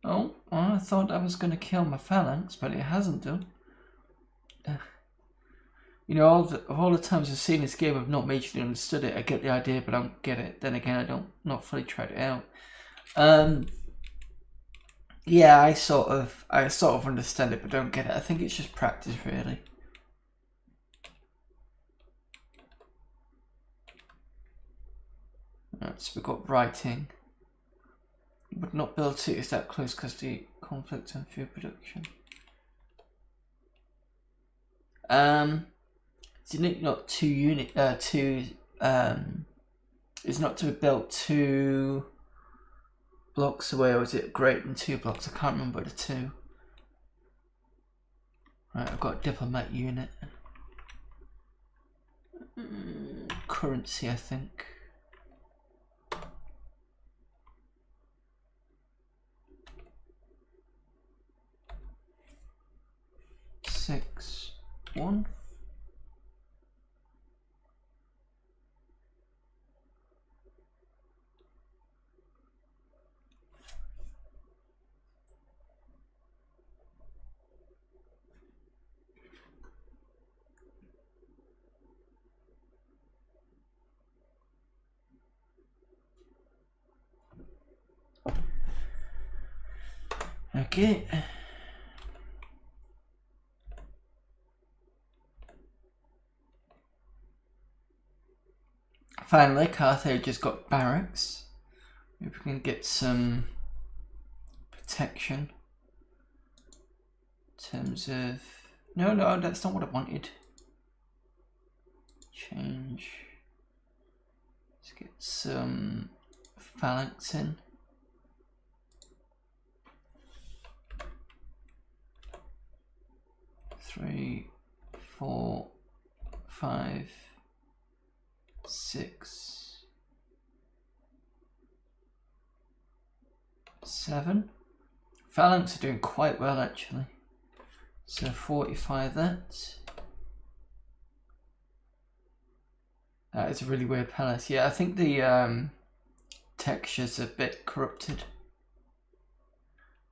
Oh, well, I thought I was going to kill my phalanx, but it hasn't done. You know, all the times I've seen this game, I've not majorly understood it. I get the idea, but I don't get it. Then again, I don't not fully tried it out. Yeah, I sort of understand it, but don't get it. I think it's just practice, really. Right, so we've got writing. Would not build cities that close because the conflict and food production. It's not it's not to be built 2 blocks away, or is it greater than 2 blocks? I can't remember the 2. Right, I've got a diplomat unit. Currency, I think. Six, 1. Okay. Finally, Carthage has got barracks. Maybe we can get some protection. In terms of... No, that's not what I wanted. Change. Let's get some phalanx in. Three, 4, 5, 6, 7. Phalanx are doing quite well actually. So 45 that. That is a really weird palace. Yeah, I think the texture's a bit corrupted.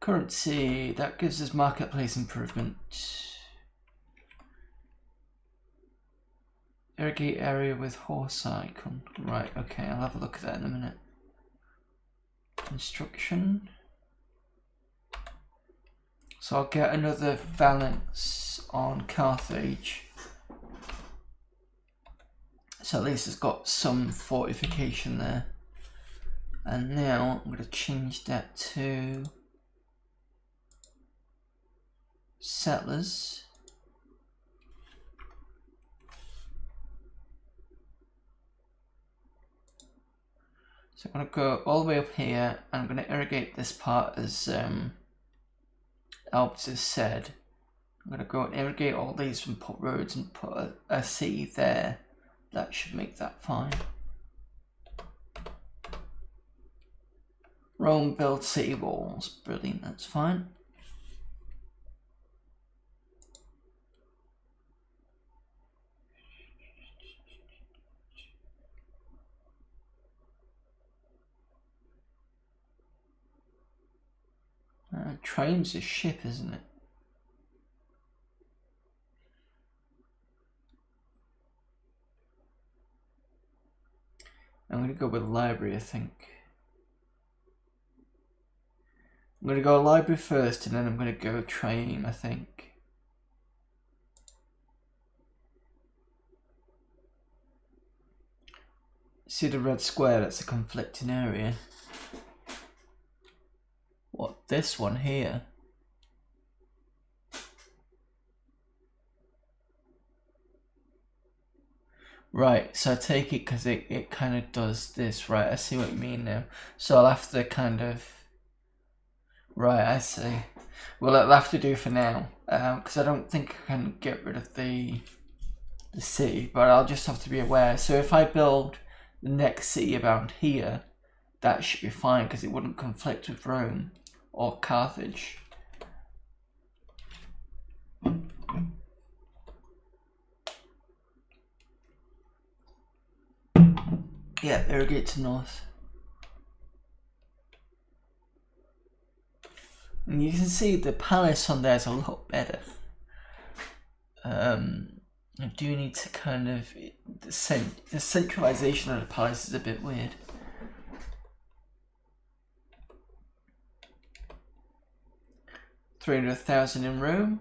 Currency, that gives us marketplace improvement. Irrigate area with horse icon. Right, okay, I'll have a look at that in a minute. Construction. So I'll get another phalanx on Carthage. So at least it's got some fortification there. And now I'm going to change that to settlers. So I'm going to go all the way up here. I'm going to irrigate this part as Alps has said. I'm going to go and irrigate all these and put roads and put a city there. That should make that fine. Rome build city walls. Brilliant, that's fine. Train's a ship, isn't it? I'm going to go with library, I think. I'm going to go library first and then I'm going to go train, I think. See the red square? That's a conflicting area. What, this one here? Right, so I take it because it kind of does this, right? I see what you mean now. So I'll have to kind of... Right, I see. Well, I'll have to do for now, because I don't think I can get rid of the city, but I'll just have to be aware. So if I build the next city around here, that should be fine, because it wouldn't conflict with Rome or Carthage. Yeah, irrigate to north. And you can see the palace on there is a lot better. I do need to kind of... The centralization of the palace is a bit weird. $300,000 in Rome.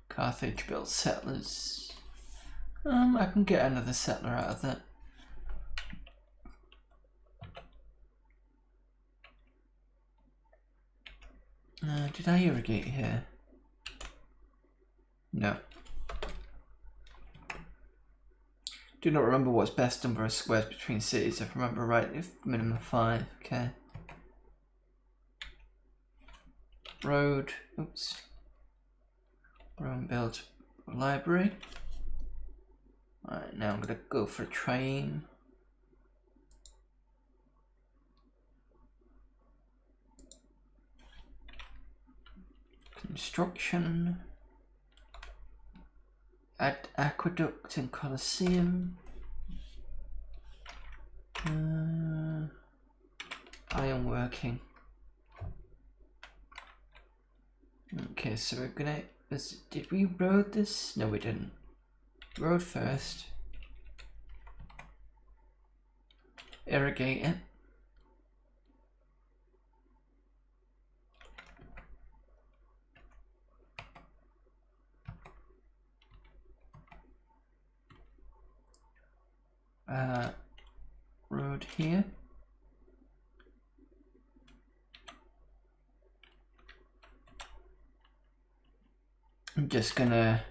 Carthage built settlers. I can get another settler out of that. Did I irrigate here? No. Do not remember what's best number of squares between cities. If I remember right, if minimum 5. Okay. Road. Oops. Rome build library. Alright, now I'm gonna go for a train. Construction. Add aqueduct and Colosseum. Ironworking. Okay, so we're gonna... Did we road this? No, we didn't. Road first. Irrigate it. Road here. I'm just gonna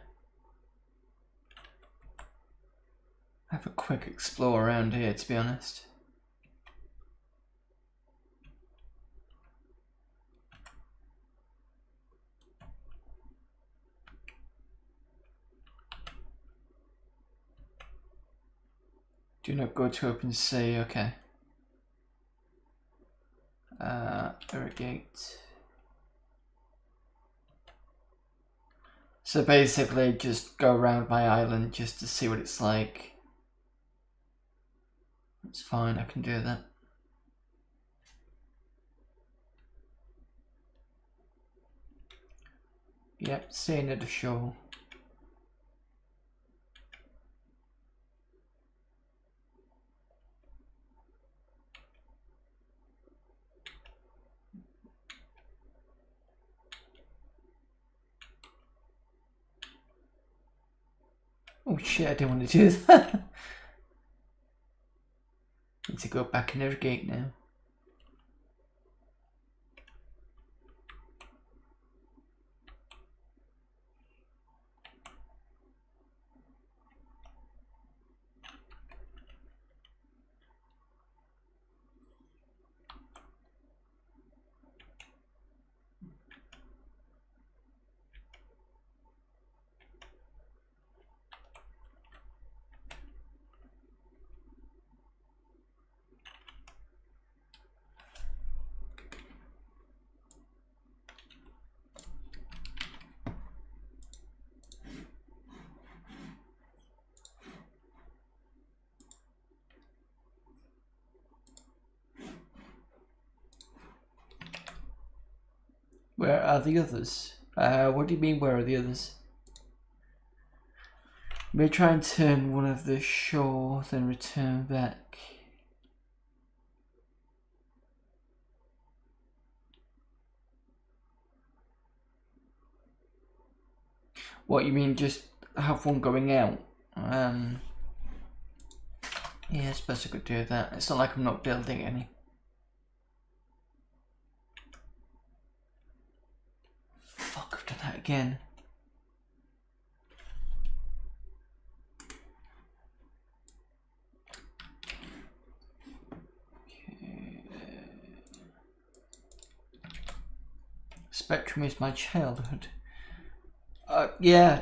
quick explore around here, to be honest. Do not go to open sea, okay. Irrigate. So basically just go around my island just to see what it's like. It's fine, I can do that. Yep, staying at the shore. Oh shit, I didn't want to do that. Need to go back and irrigate now. Where are the others? What do you mean, where are the others? May try and turn one of the shore, then return back. What, you mean just have one going out? Yeah, I suppose I could do that. It's not like I'm not building any. Fuck, I've done that again. Okay. Spectrum is my childhood. Yeah,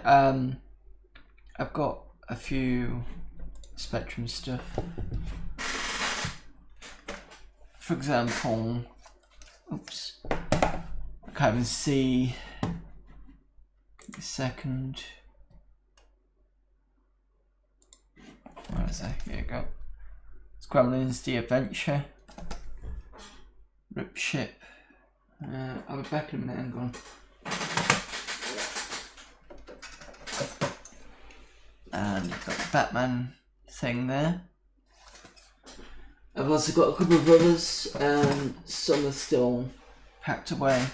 I've got a few Spectrum stuff. For example, oops, I can't even see. Give me a second. Where is that? Here you go. It's Gremlins The Adventure. Rip ship. I'll be back in a minute, hang on. And you've got the Batman thing there. I've also got a couple of others, some are still packed away.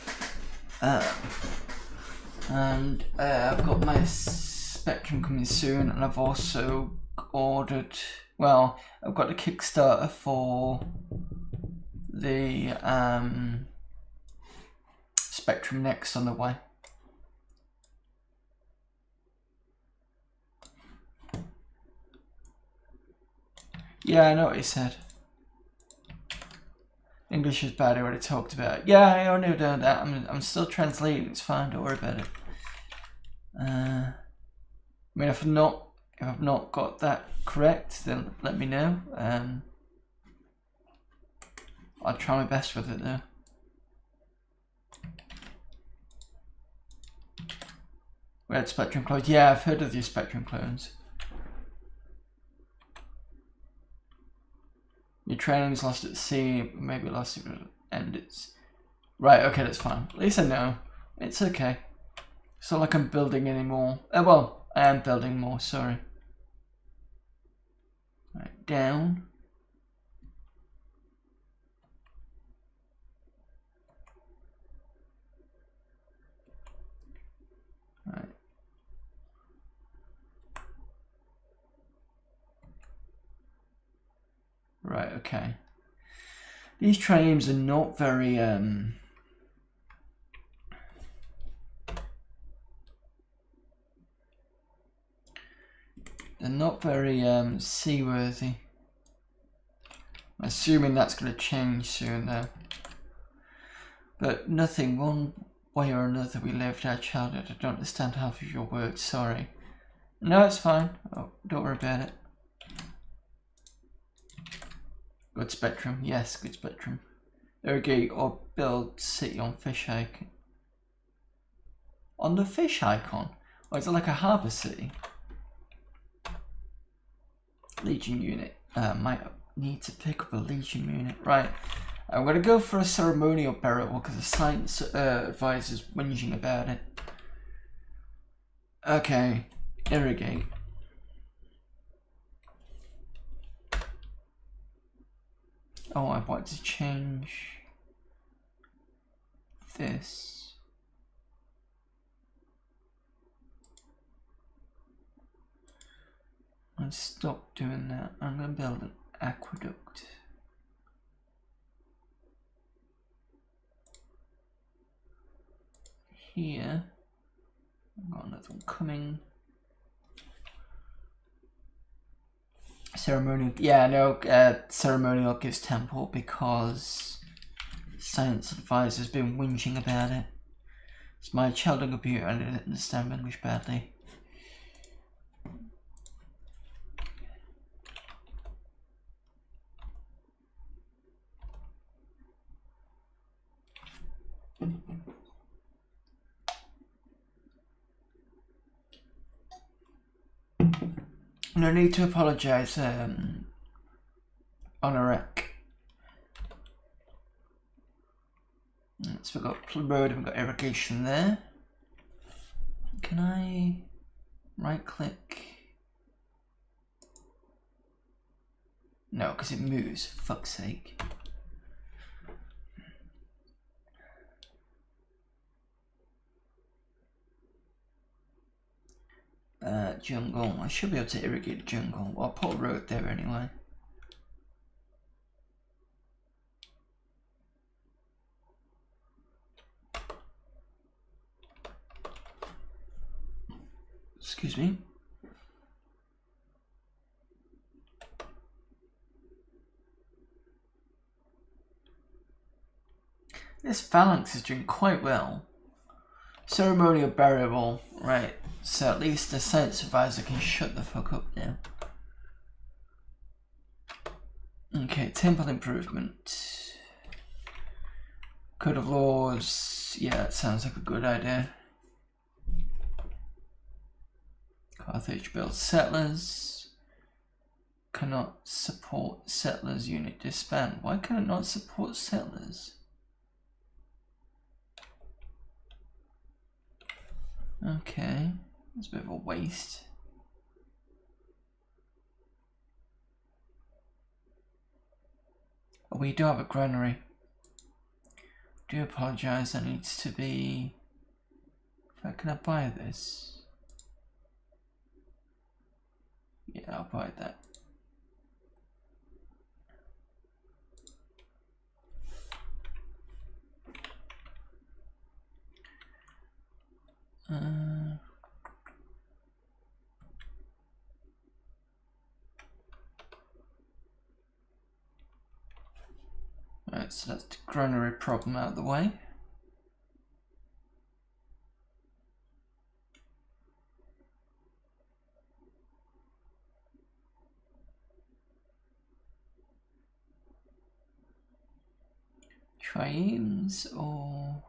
And I've got my Spectrum coming soon, and I've also ordered, well, I've got a Kickstarter for the Spectrum Next on the way. Yeah, I know what he said. English is bad, I already talked about it. Yeah, I already know that. I'm still translating, it's fine, don't worry about it. I mean, if I've not got that correct, then let me know. I'll try my best with it though. We had Spectrum clones. Yeah, I've heard of these Spectrum clones. Your training's lost at sea, maybe lost it, and it's... Right, okay, that's fine. At least I know. It's okay. It's not like I'm building anymore. Well, I am building more, sorry. Right, down. Right. Right, okay. These triremes are not very, they're not very seaworthy. I'm assuming that's going to change soon though. But nothing, one way or another we lived our childhood. I don't understand half of your words, sorry. No, it's fine. Oh, don't worry about it. Good spectrum, yes, good spectrum. Irrigate or build city on fish icon. On the fish icon? Or is it like a harbour city? Legion unit. Might need to pick up a Legion unit. Right. I'm going to go for a ceremonial burial because the science advisor's whinging about it. Okay. Irrigate. Oh, I want to change this. And stop doing that. I'm going to build an aqueduct. Here. I've got another one coming. Ceremonial, yeah, no, ceremonial gives temple because science advisor's been whinging about it. It's my child on computer and I didn't understand English badly. No need to apologise, on a wreck. So we've got road and we've got irrigation there. Can I right click? No, because it moves, for fuck's sake. Jungle. I should be able to irrigate the jungle. Well, I'll put a road there anyway. Excuse me. This phalanx is doing quite well. Ceremonial burial, right. So at least the science advisor can shut the fuck up now. Okay, temple improvement. Code of laws. Yeah, that sounds like a good idea. Carthage builds settlers. Cannot support settlers unit disband. Why can it not support settlers? Okay, that's a bit of a waste. Oh, we do have a granary. Do apologise, that needs to be... Can I buy this? Yeah, I'll buy that. Right, so that's the granary problem out of the way. Triunes or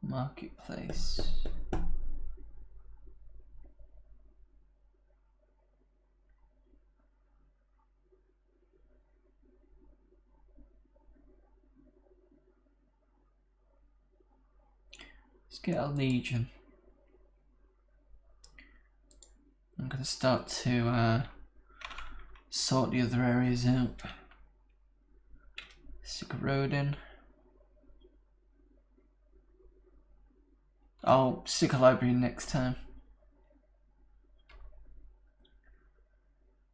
marketplace? Let's get a legion. I'm going to start to sort the other areas out. Stick a road in. I'll stick a library next time.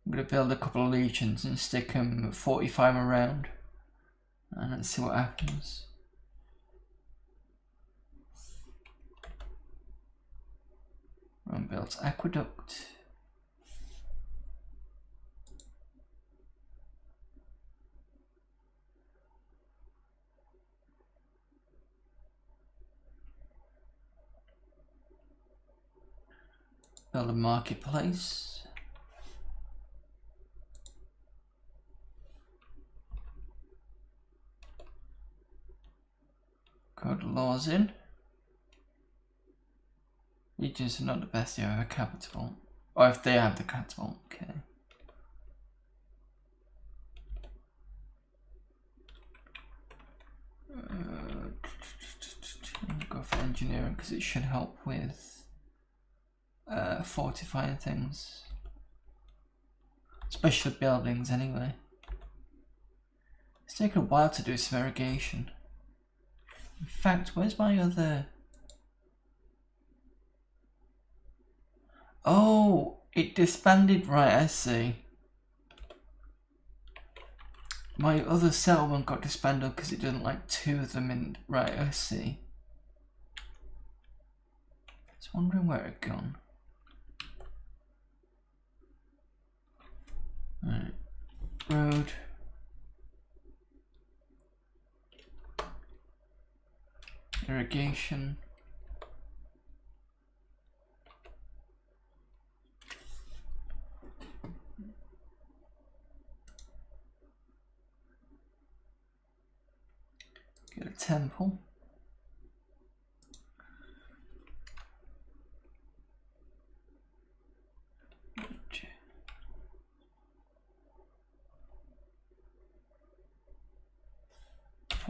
I'm going to build a couple of legions and stick them 45 around. And let's see what happens. Rome builds aqueduct. Build a marketplace. Code laws in. Regions are not the best, they have a capital. Or if they have the capital, okay. Go for engineering because it should help with fortifying things. Especially buildings anyway. It's taken a while to do some irrigation. In fact, where's my other... Oh, it disbanded, right, I see. My other settlement got disbanded because it didn't like two of them in... Right, I see. I was wondering where it had gone. Right. Road. Irrigation. Get a temple.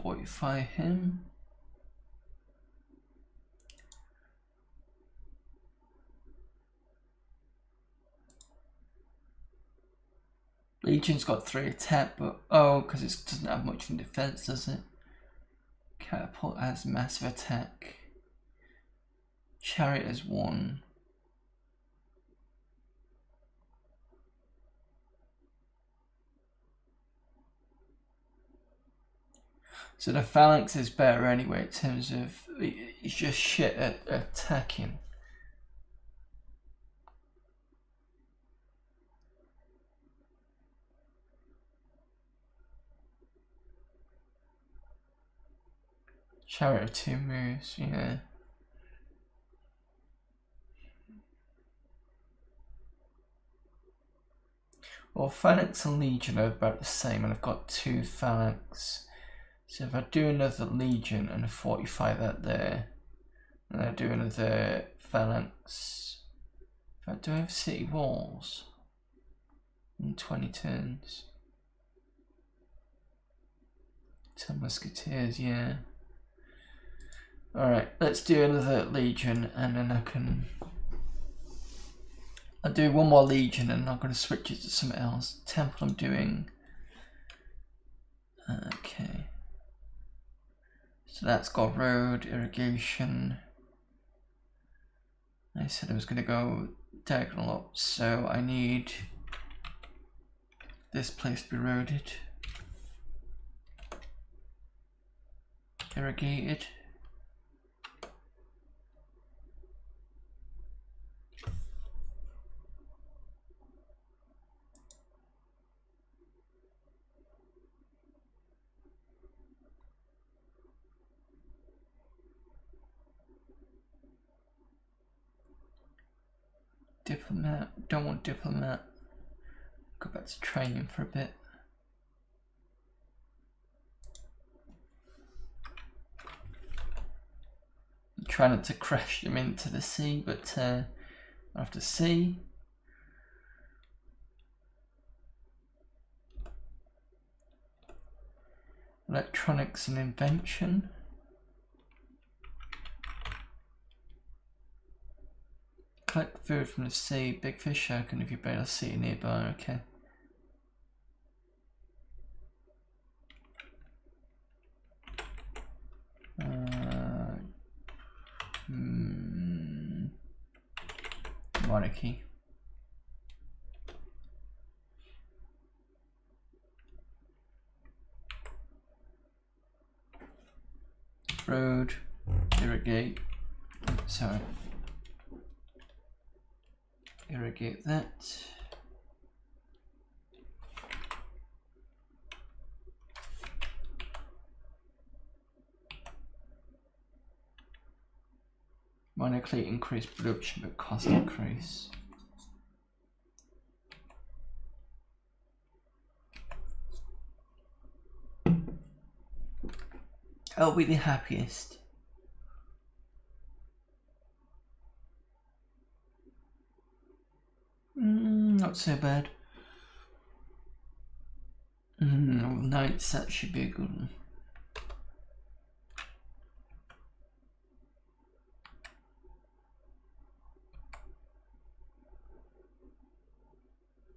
Fortify him. Legion's got 3 attack, but oh, because it doesn't have much in defense, does it? Catapult has massive attack. Chariot has 1. So the phalanx is better anyway in terms of it's just shit at attacking. Chariot of 2 moves, yeah. Well, phalanx and legion are about the same, and I've got 2 phalanx. So if I do another legion and fortify that there, and I do another phalanx, in fact, do I have city walls in 20 turns? 10 musketeers, yeah. Alright, let's do another legion and then I'll do one more legion and I'm going to switch it to something else. Temple I'm doing. Okay. So that's got road, irrigation. I said I was going to go diagonal up, so I need this place to be roaded. Irrigated. Diplomat, don't want diplomat. Go back to training for a bit. Try not to crash them into the sea, but I have to see. Electronics and invention. Collect food from the sea. Big fish shack, and if you better see nearby, okay. Monarchy. Road. Irrigate. Sorry. Irrigate that. Mononically increase production but cost increase. I'll be the happiest. Not so bad. Knights, that should be a good one.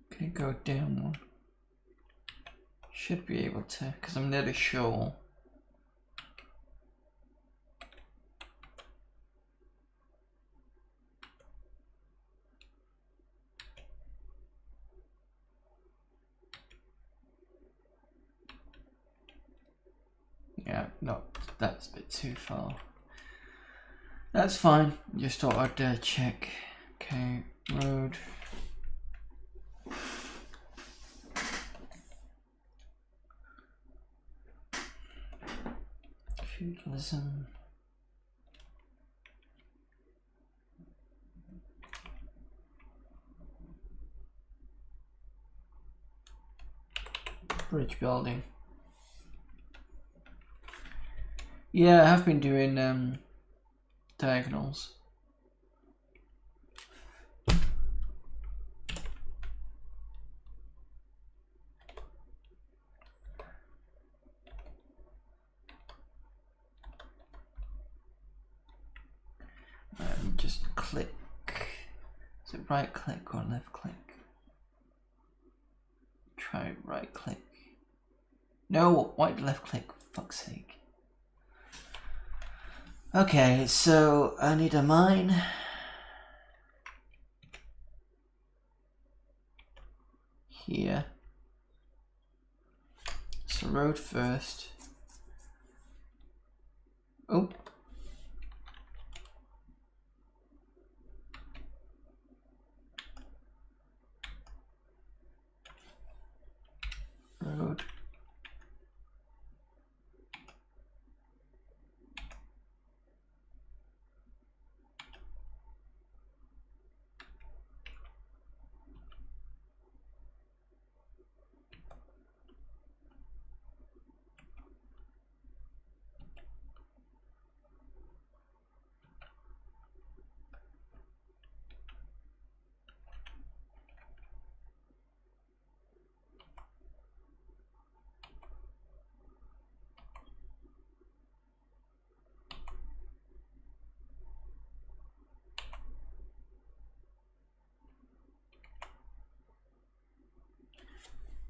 Can it go down one? Should be able to, because I'm nearly sure. Yeah, no, that's a bit too far. That's fine, just thought I'd check. Okay, road. Feudalism. Bridge building. Yeah, I have been doing diagonals. Just click. Is it right click or left click? Try right click. No, why left click? Fuck's sake. Okay, so I need a mine. Here. So road first. Oh. Road.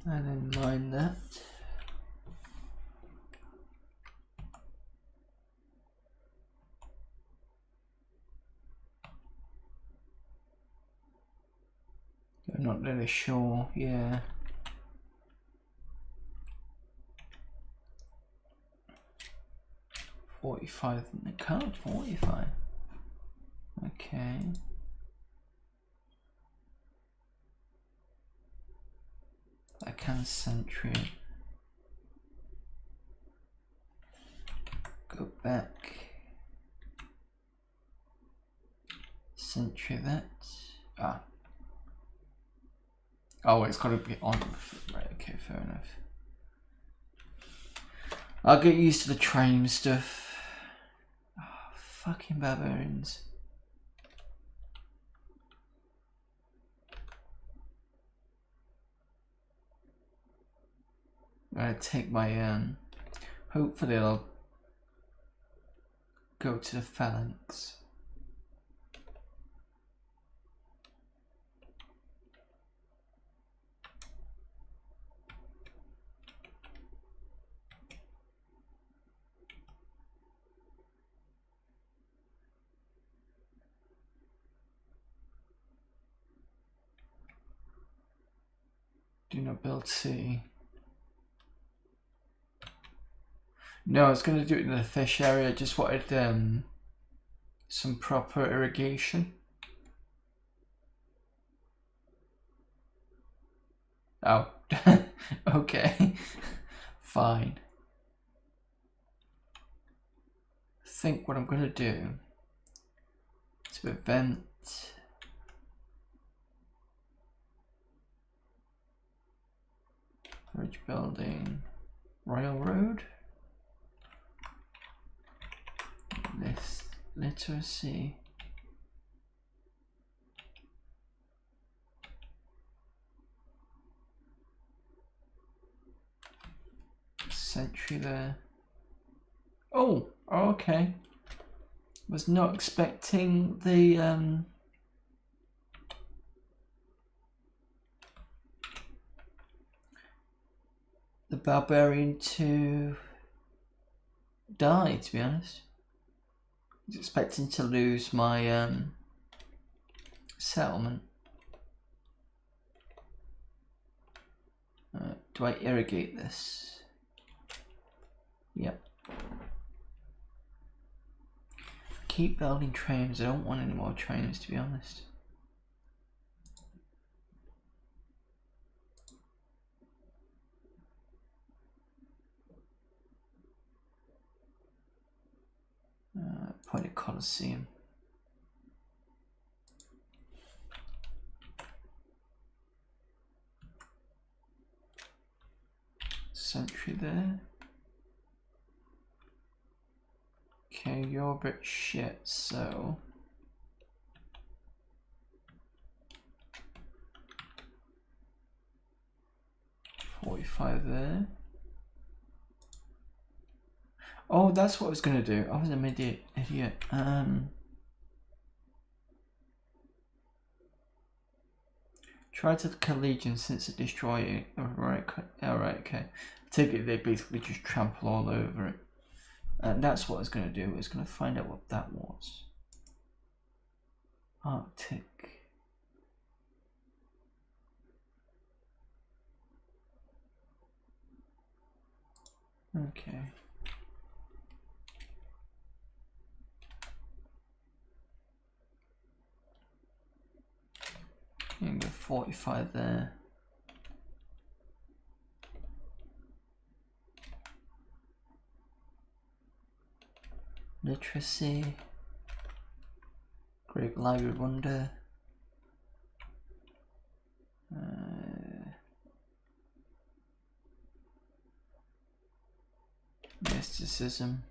And then line that. I'm not really sure, yeah. $45, I can't 45. Okay. I can sentry. Go back. Sentry that. Ah. Oh, it's got to be on. Right, okay, fair enough. I'll get used to the train stuff. Oh, fucking barbarians. I'm gonna take my hopefully I'll go to the phalanx. Do not build C. No, I was going to do it in the fish area. I just wanted some proper irrigation. Oh, okay, fine. I think what I'm going to do of event. Bridge building. Royal Road. This literacy. Sentry there. Oh, okay. Was not expecting the barbarian to die, to be honest. I was expecting to lose my settlement. Do I irrigate this? Yep. Keep building trains. I don't want any more trains, to be honest. Point at Colosseum. Sentry there. Okay, you're a bit shit, so... $45 there. Oh, that's what I was gonna do. I was an idiot. Try to kill Legion since it destroyed it. Alright, okay. Take it, they basically just trample all over it. And that's what I was gonna do. I was gonna find out what that was. Arctic. Okay. You can go 45 there. Literacy. Great Library Wonder. Mysticism.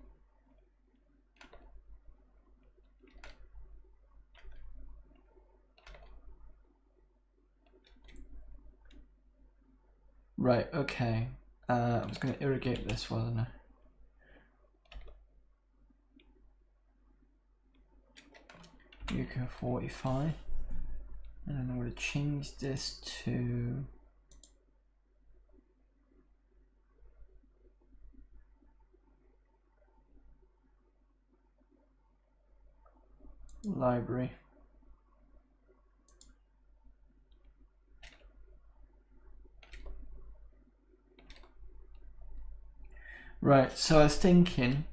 Right, okay. I was going to irrigate this, wasn't I? You go 45. And then I'm going to change this to... library. Right, so I was thinking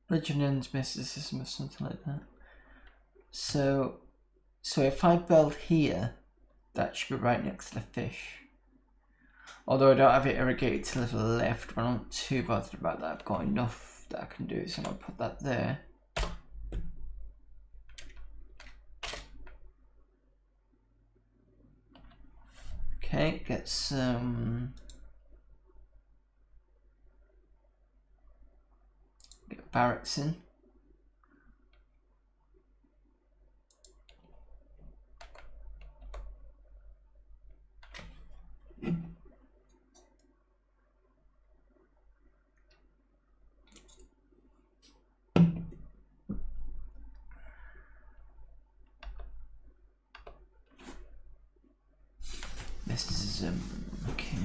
Legend ends mysticism or something like that. So if I build here, that should be right next to the fish. Although I don't have it irrigated to the left, but I'm not too bothered about that. I've got enough that I can do, so I'm going to put that there. Okay, get some... get barracks in. Mysticism, okay.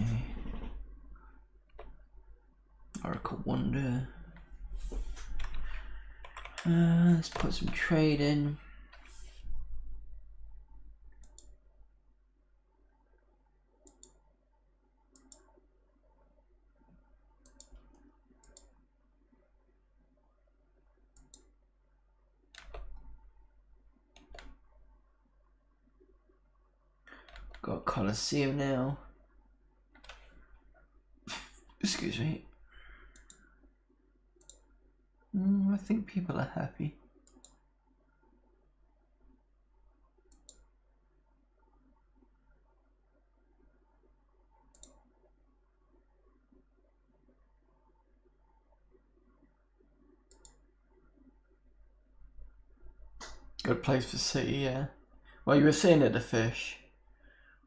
Oracle Wonder. Let's put some trade in. Got Colosseum now. Excuse me. I think people are happy. Good place for City, yeah. Well, you were saying it, the fish.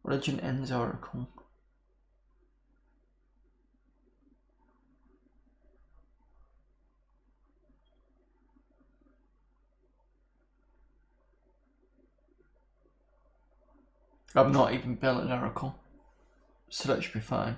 Religion ends Oracle. I've not even built an Oracle, so that should be fine.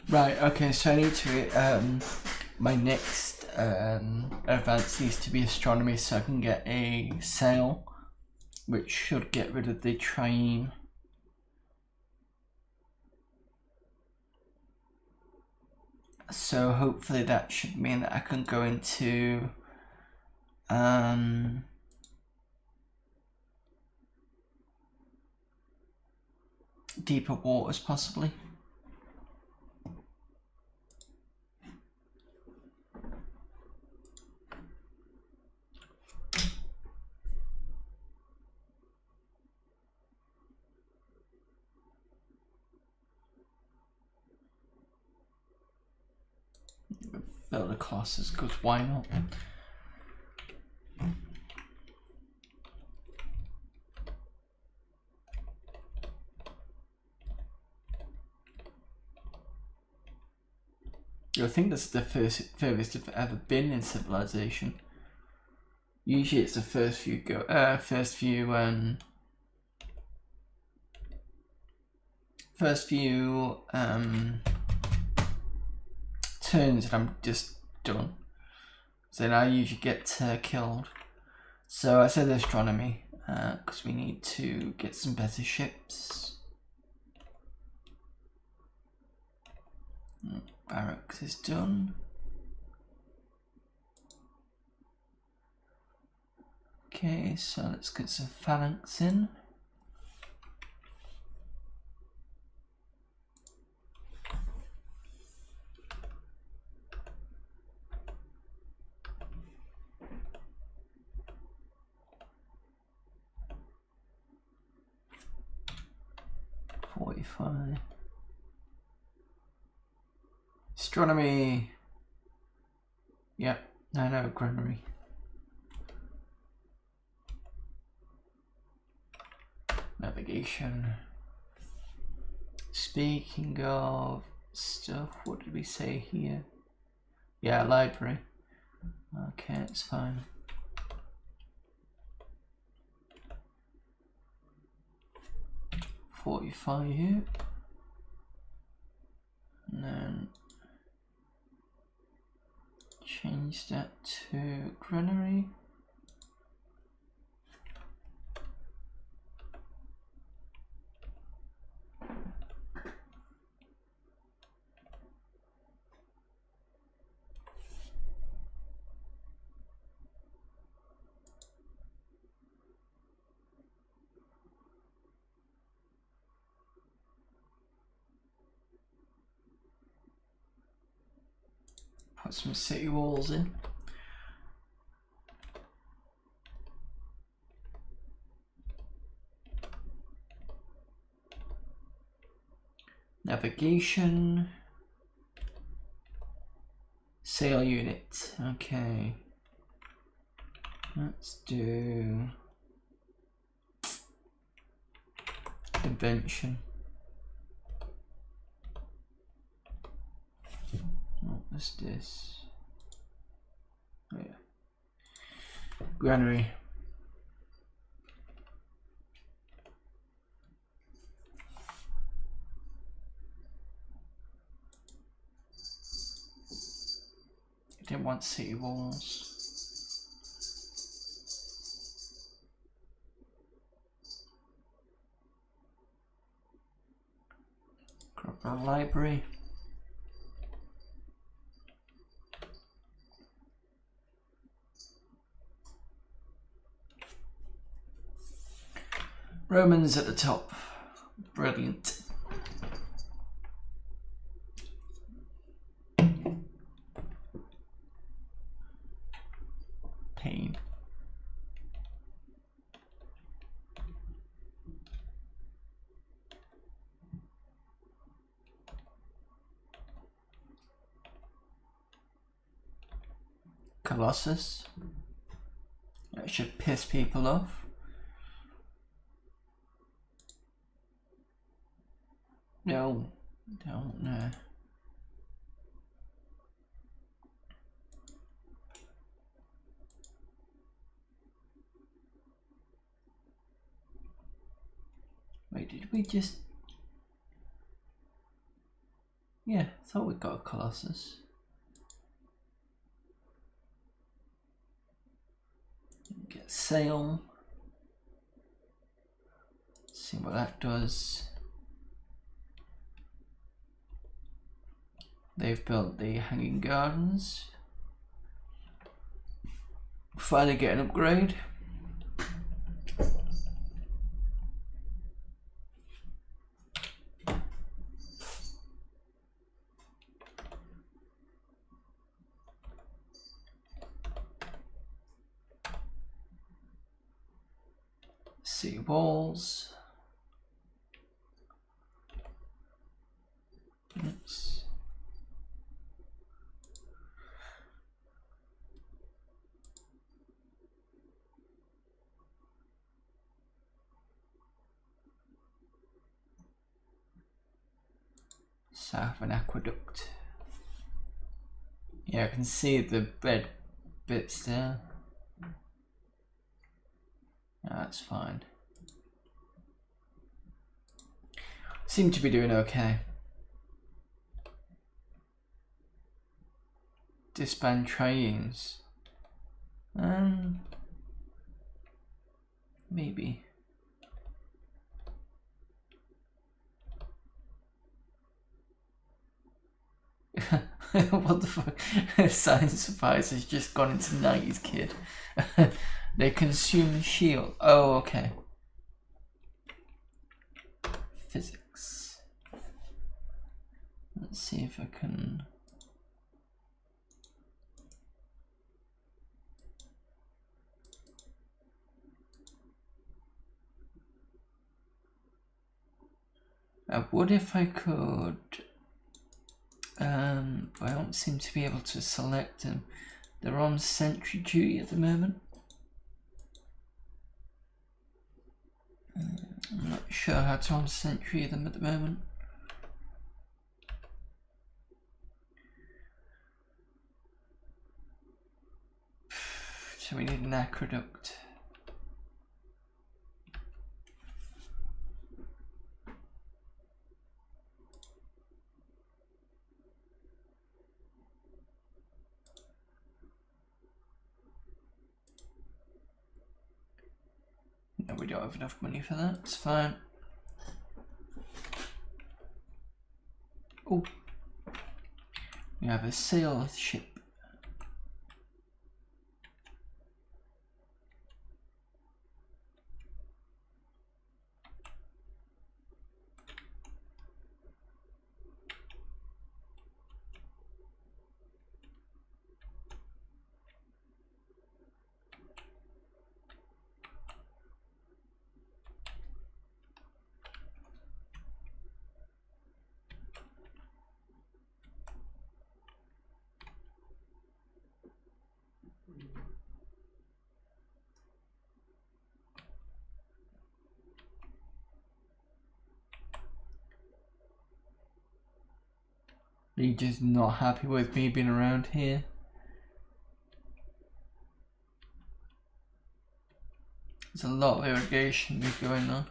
Right, okay, so I need to, my next advance needs to be astronomy so I can get a sail, which should get rid of the train. So hopefully that should mean that I can go into deeper waters possibly. Build a Colossus, because why not? I think that's the furthest I've ever been in civilization. Usually it's the first few turns and I'm just done. So then I usually get killed. So I said astronomy because we need to get some better ships. Barracks is done. Okay, so let's get some phalanx in. Astronomy. Yep, I know, agronomy. navigation. Speaking of stuff, what did we say here? Yeah, library. Okay, it's fine. $45 here. And then change that to granary. Put some city walls in. Navigation. Sail unit. Okay. Let's do invention. What was this? Oh yeah. Granary. I didn't want city walls. Grab our library. Romans at the top. Brilliant. Pain. Colossus. That should piss people off. No, don't know. Wait, did we just... Yeah, I thought we got a Colossus. Get sail. See what that does. They've built the hanging gardens. Finally get an upgrade. Sea walls. Oops. South of an aqueduct. Yeah, I can see the red bits there. That's fine. Seem to be doing okay. Disband trains. Maybe. What the fuck? Science advice has just gone into 90s kid. They consume shield. Oh, okay. Physics. Let's see if I can. What if I could? I don't seem to be able to select them. They're on sentry duty at the moment. I'm not sure how to on sentry them at the moment. So we need an aqueduct. No, we don't have enough money for that. It's fine. Oh, we have a sail ship. Are you just not happy with me being around here? There's a lot of irrigation going on.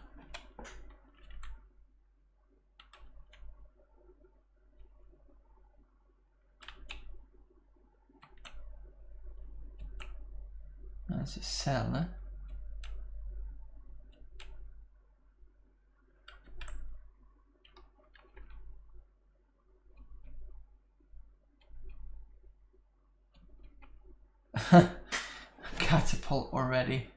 There's a cellar. Catapult already.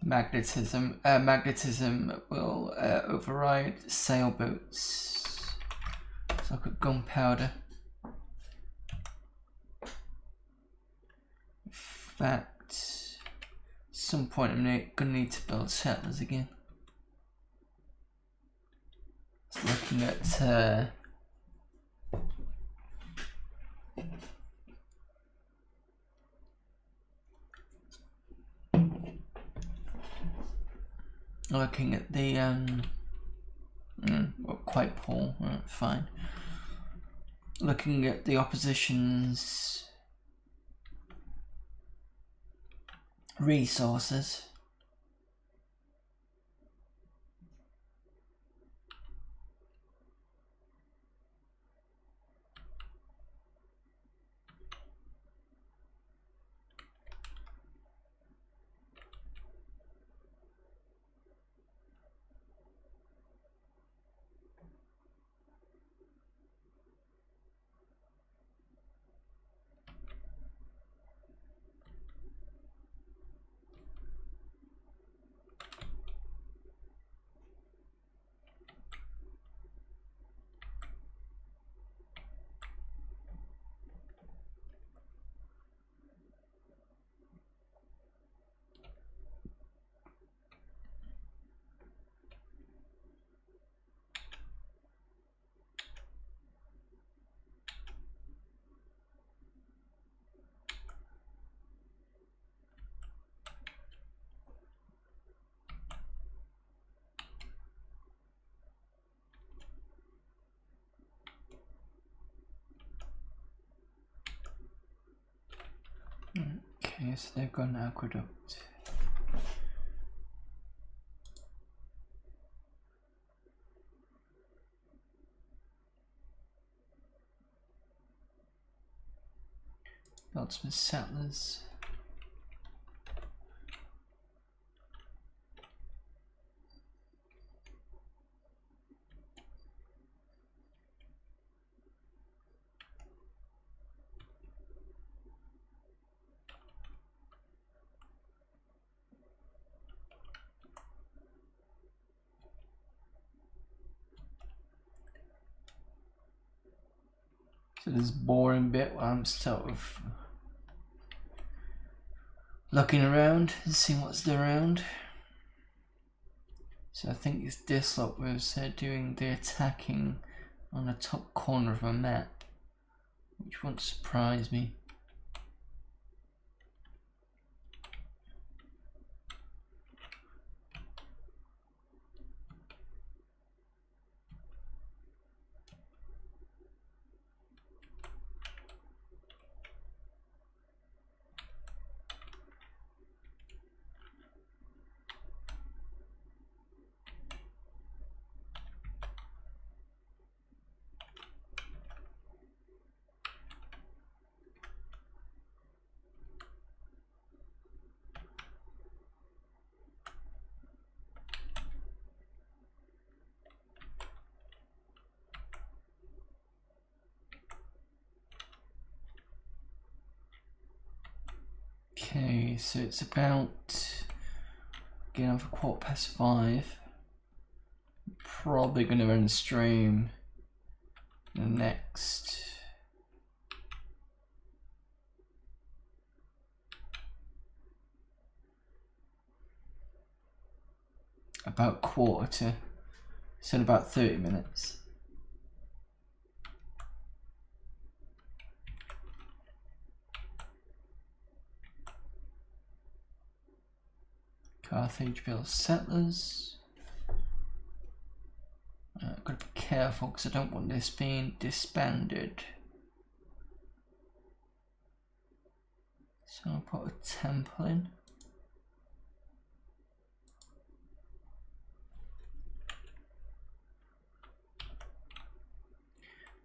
Magnetism will override sailboats. So I've got gunpowder. In fact, at some point I'm gonna need to build settlers again. Just looking at the well, quite poor. Fine. Looking at the opposition's resources. Okay, so they've got an aqueduct. Build some settlers. So this boring bit where I'm sort of looking around and seeing what's around. So I think it's this lot was doing the attacking on the top corner of a map, which won't surprise me. Okay, so it's about getting on for 5:15. Probably going to end stream the next about quarter to, so in about 30 minutes. Carthage builds settlers. I've got to be careful because I don't want this being disbanded. So I'll put a temple in.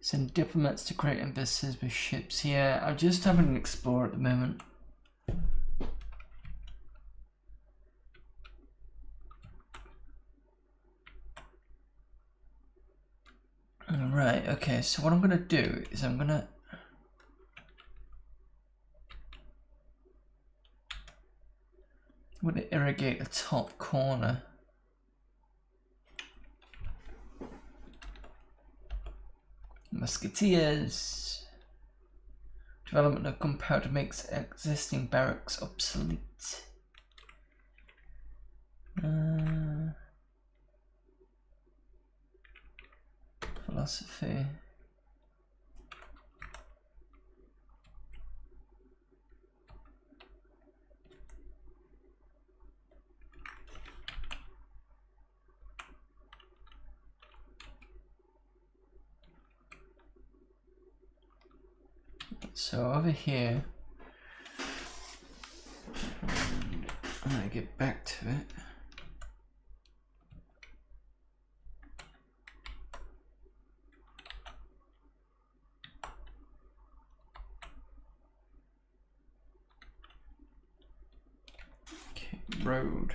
Send diplomats to great embassies with ships. Yeah, I'm just having an explore at the moment. Right, okay, so what I'm going to do is I'm going to irrigate the top corner. Musketeers. Development of gunpowder makes existing barracks obsolete. Philosophy. So over here, I'm gonna get back to it. Okay, road.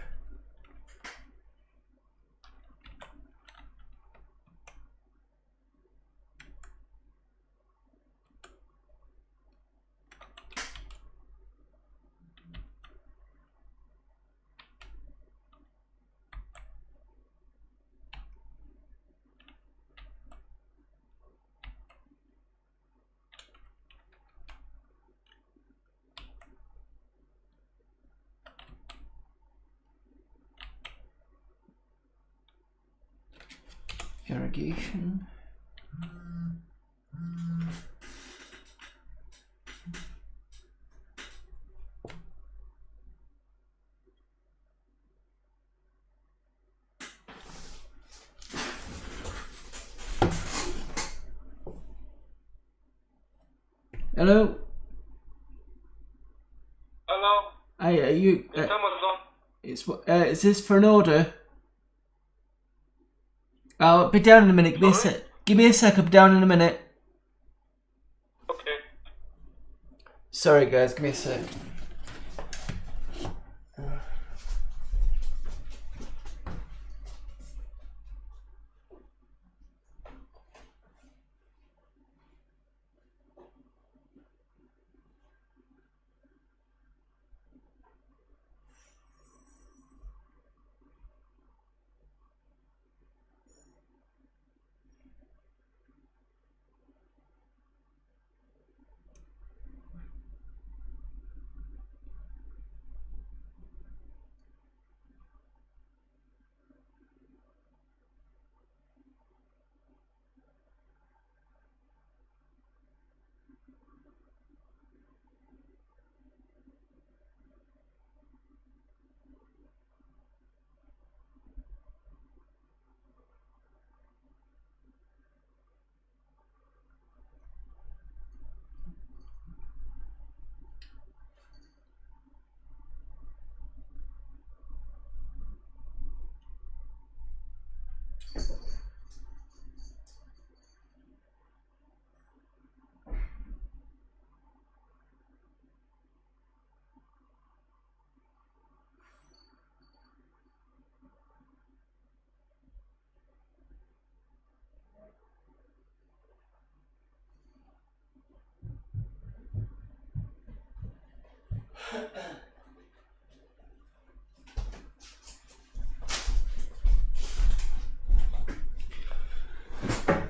Irrigation. Hello. Hello. Hi, are you? It's Is this for an order? I'll be down in a minute. Give me a sec. Give me a sec. I'll be down in a minute. Okay. Sorry, guys. Give me a sec.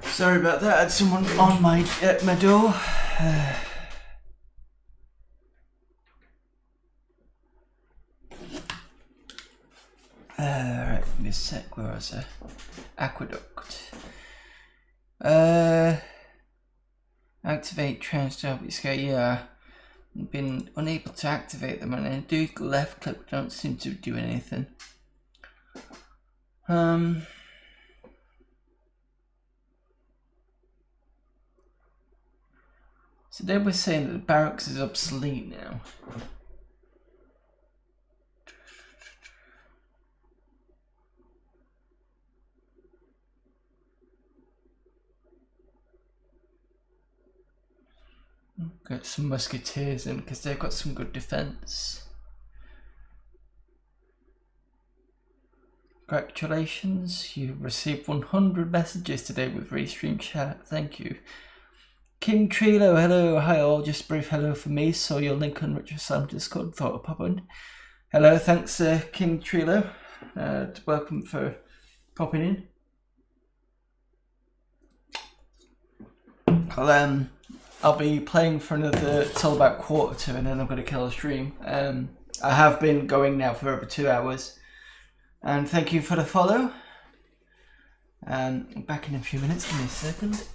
Sorry about that. I had someone on my at my door. Right, give me a sec. Where was I? Aqueduct. Activate transfer. Yeah, I've been unable to activate them, and I do left click, but don't seem to do anything. So they were saying that the barracks is obsolete now. Get some musketeers in because they've got some good defense. Congratulations, you received 100 messages today with Restream Chat. Thank you. Kim Trilo, hello, hi all. Just a brief hello for me. Saw your link on Richard Sam Discord. Thought I'd pop in. Hello, thanks, Kim Trilo. Welcome for popping in. I'll be playing for another till about 1:45, and then I'm going to kill a stream. I have been going now for over 2 hours. And thank you for the follow. Back in a few minutes. Give me a second.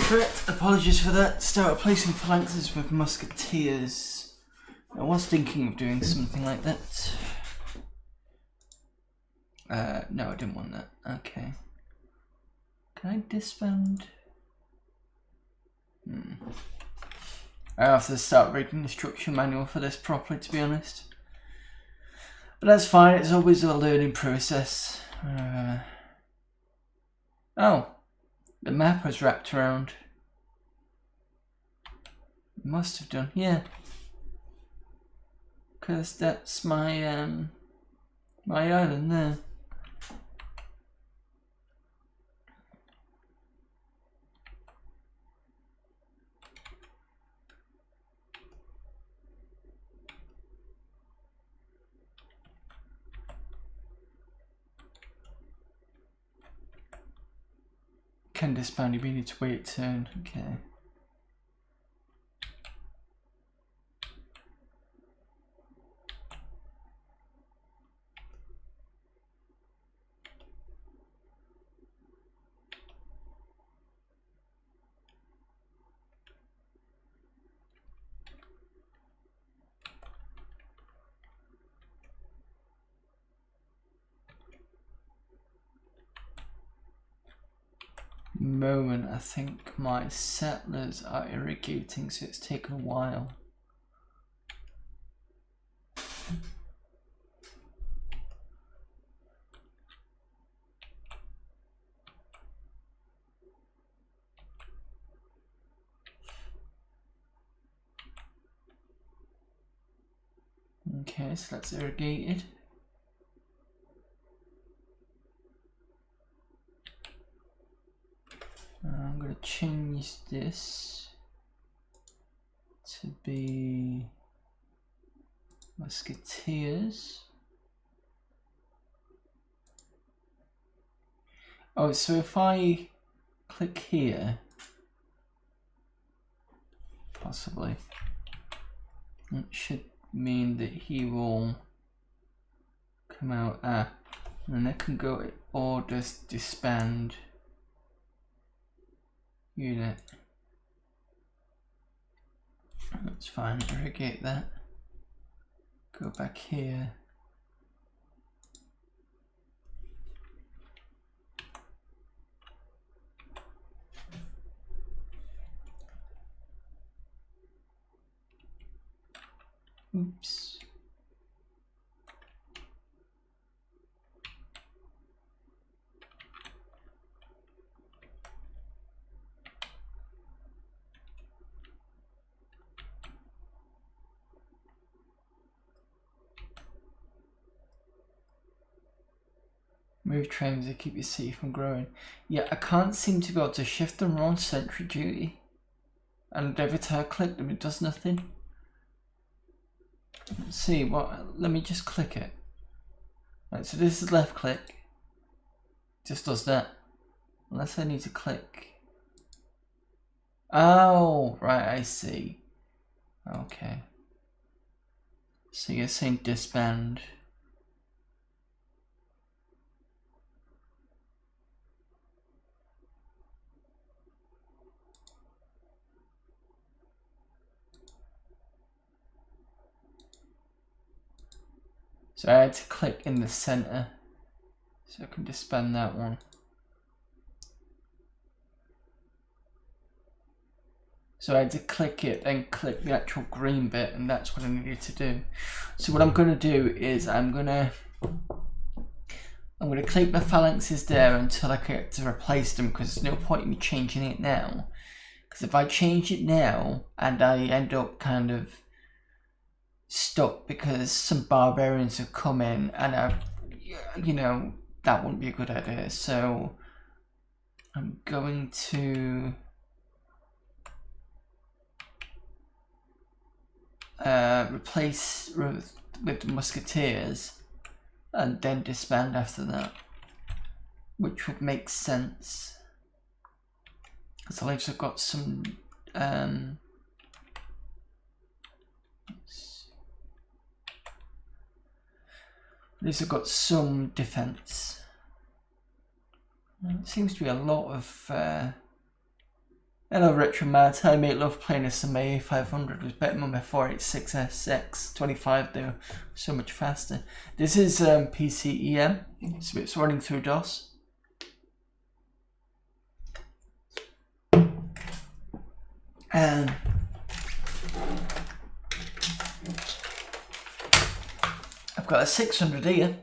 Correct, apologies for that. Start placing phalanxes with musketeers. I was thinking of doing something like that. No, I didn't want that. Okay. Can I disband? I have to start reading the instruction manual for this properly, to be honest. But that's fine, it's always a learning process. Oh, the map was wrapped around. It must have done, yeah. Because that's my my island there. Can disband if you need to wait a turn. Okay. moment. I think my settlers are irrigating, so it's taken a while. Okay, so that's irrigated. I'm going to change this to be musketeers. Oh, so if I click here, possibly, it should mean that he will come out. And then I can go or just disband unit. That's fine, irrigate that. Go back here. Oops. Move trains to keep your city from growing. Yeah, I can't seem to be able to shift them on sentry duty. And every time I click them, it does nothing. Let's see, what? Let me just click it. Right, so this is left click. Just does that. Unless I need to click. Oh, right, I see. Okay. So you're saying disband. So I had to click in the center, so I can disband that one. So I had to click it, then click the actual green bit, and that's what I needed to do. So what I'm going to do is I'm going to click my phalanxes there until I get to replace them, because there's no point in me changing it now. Because if I change it now and I end up kind of stuck because some barbarians have come in and you know, that wouldn't be a good idea. So I'm going to replace with the musketeers and then disband after that, which would make sense because at least I've got some at least I've got some defense. It seems to be a lot of hello Retro Matt, I mate love playing as some A500 was better than my 486SX 25 though, so much faster. This is PCem, so it's running through DOS. And I've got a 600 here.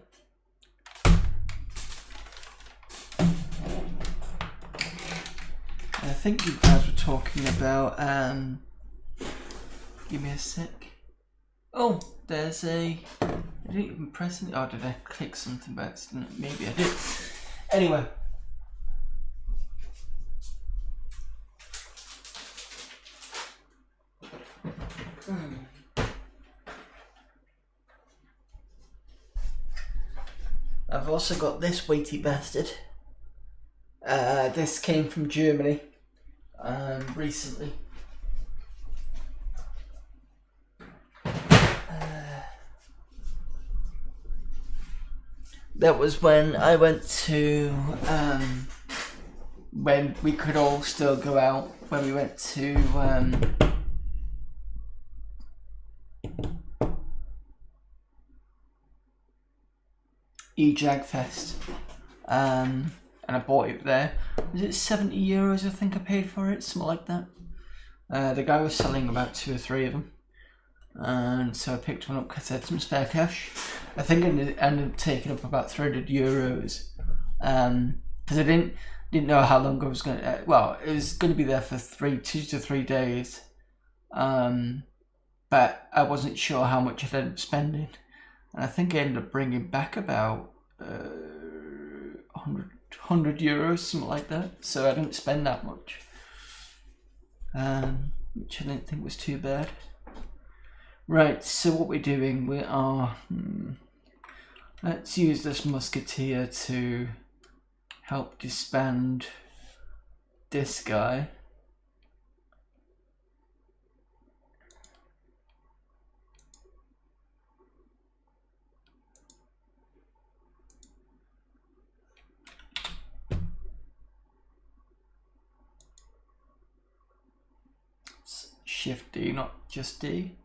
I think you guys were talking about, give me a sec. Oh, there's a, I didn't even press it. Oh, did I click something by accident? Maybe I did. Anyway. I've also got this weighty bastard. This came from Germany recently. That was when I went to when we could all still go out, when we went to EJAG Fest. and I bought it there. Was it €70? I think I paid for it, something like that. The guy was selling about 2 or 3 of them, and so I picked one up because I had some spare cash. I think I ended up taking up about €300, because I didn't know how long I was going to. Well, it was going to be there for 2 to 3 days, but I wasn't sure how much I'd end up spending, and I think I ended up bringing back about €100, something like that. So I didn't spend that much, which I didn't think was too bad. Right, so what we're doing, we are let's use this musketeer to help disband this guy. Shift D, not just D.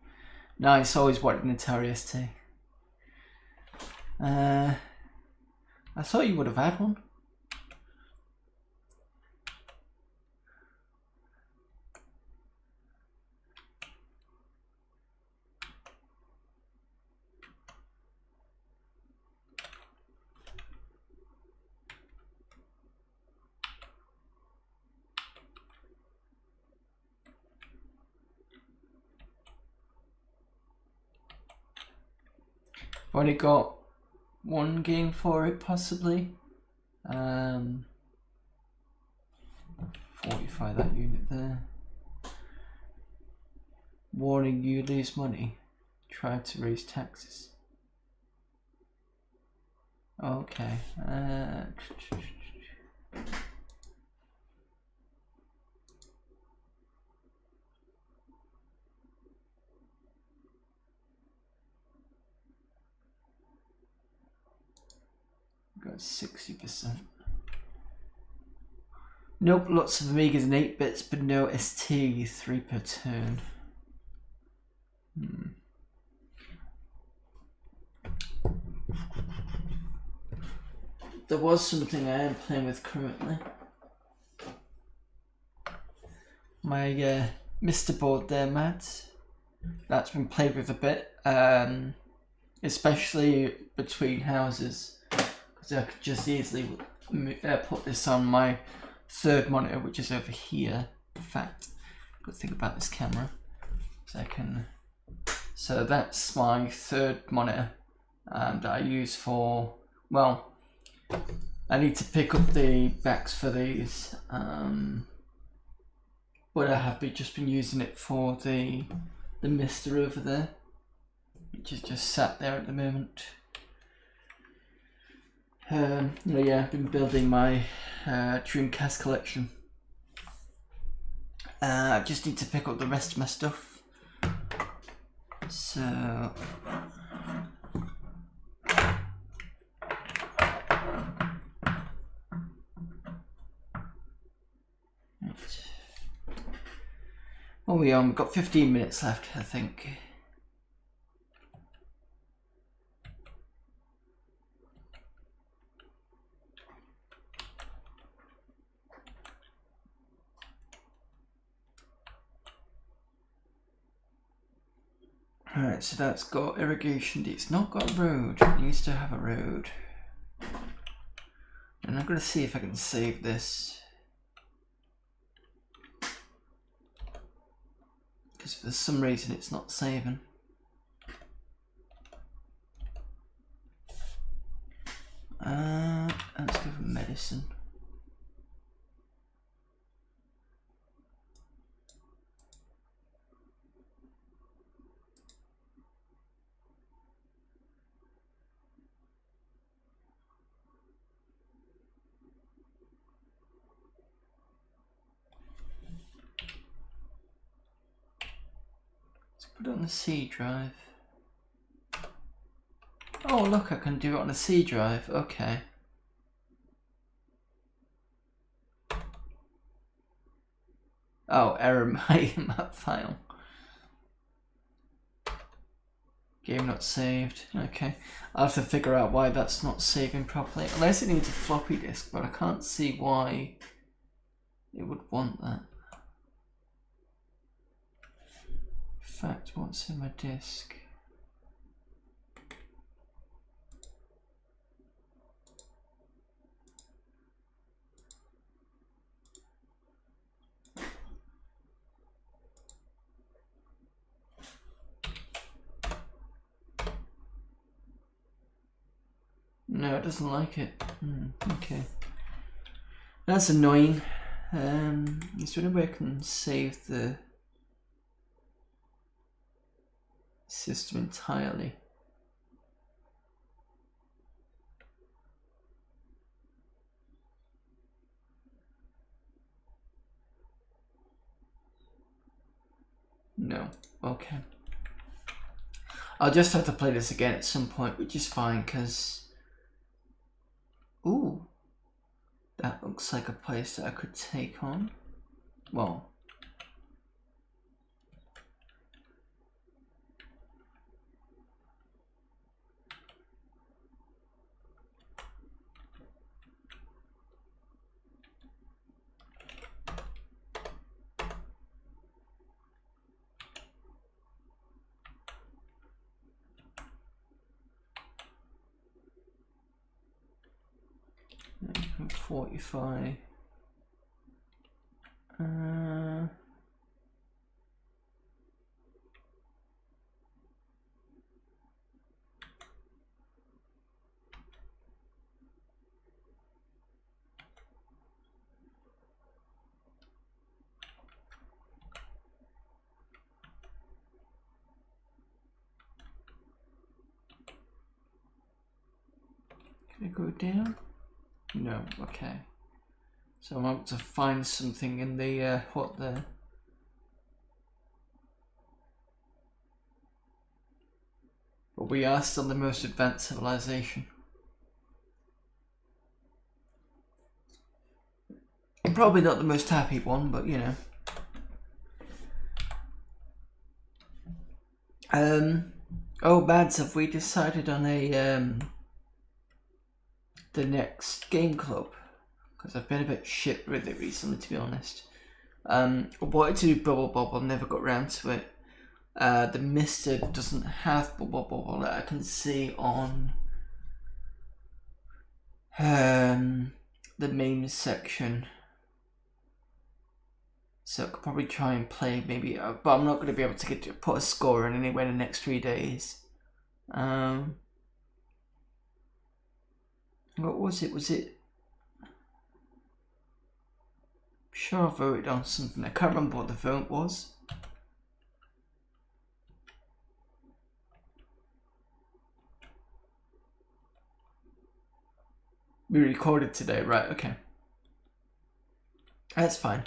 Nice, always wanted an Atari ST. I thought you would have had one. I've only got one game for it, possibly. 45 that unit there. Warning, you lose money. Try to raise taxes. Okay. Got 60%. Nope, lots of Amigas and 8-bits, but no ST, 3 per turn. There was something I am playing with currently. My Mr. Board there, Matt. That's been played with a bit, especially between houses, because I could just easily put this on my third monitor, which is over here. In fact, good thing about this camera, so that's my third monitor that I use for, well, I need to pick up the backs for these, but I have just been using it for the Mister over there, which is just sat there at the moment. Yeah, I've been building my Dreamcast collection. I just need to pick up the rest of my stuff. So we've got 15 minutes left, I think. Alright, so that's got irrigation. It's not got a road. It needs to have a road. And I'm going to see if I can save this, because for some reason it's not saving. Let's go for medicine. Put it on the C drive. Oh look, I can do it on a C drive. Okay. Oh, error my map file. Game not saved. Okay. I'll have to figure out why that's not saving properly. Unless it needs a floppy disk, but I can't see why it would want that. In fact, what's in my disk? No, it doesn't like it. Okay. That's annoying. Is there any way I can save the system entirely? No. Okay. I'll just have to play this again at some point, which is fine, because... Ooh. That looks like a place that I could take on. Well... $45. Can I go down? No, okay. So I'm able to find something in the, what the... But we are still the most advanced civilization. Probably not the most happy one, but you know. Oh, Mads, have we decided on a, the next game club? Because I've been a bit shit with it recently, to be honest. I wanted to do Bubble Bobble, never got round to it. The Mister doesn't have Bubble Bobble that I can see on the main section. So I could probably try and play maybe, but I'm not going to be able to put a score in anyway in the next 3 days. What was it? Was it? Sure, I voted on something. I can't remember what the vote was. We recorded today, right? Okay, that's fine.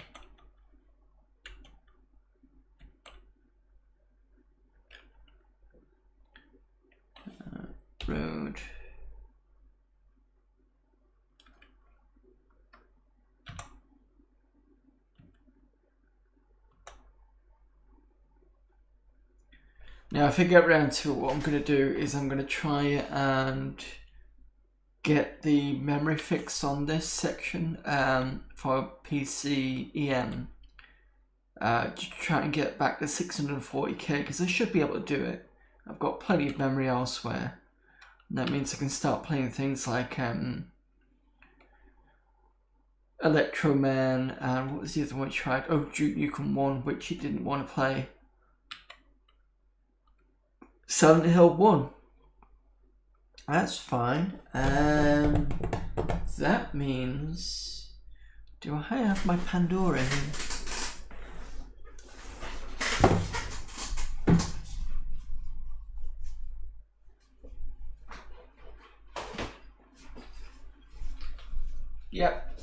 Road. Now, if I get around to it, what I'm going to do is I'm going to try and get the memory fix on this section for PCem. To try and get back to 640k, because I should be able to do it. I've got plenty of memory elsewhere. And that means I can start playing things like Electro Man, and what was the other one I tried? Oh, Duke Nukem 1, which he didn't want to play. Silent Hill 1. That's fine. That means... Do I have my Pandora here? Yep.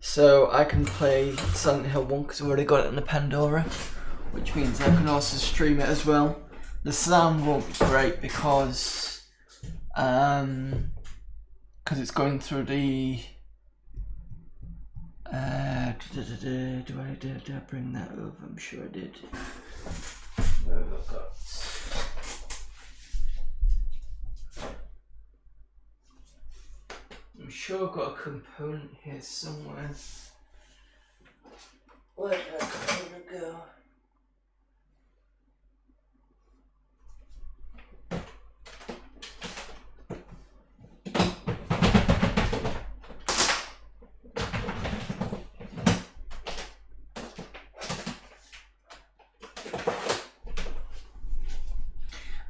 So I can play Silent Hill 1 because I've already got it in the Pandora, which means I can also stream it as well. The sound won't be great because it's going through the did I bring that over? I'm sure I did. Where have I got? I'm sure I've got a component here somewhere. Where did that component go?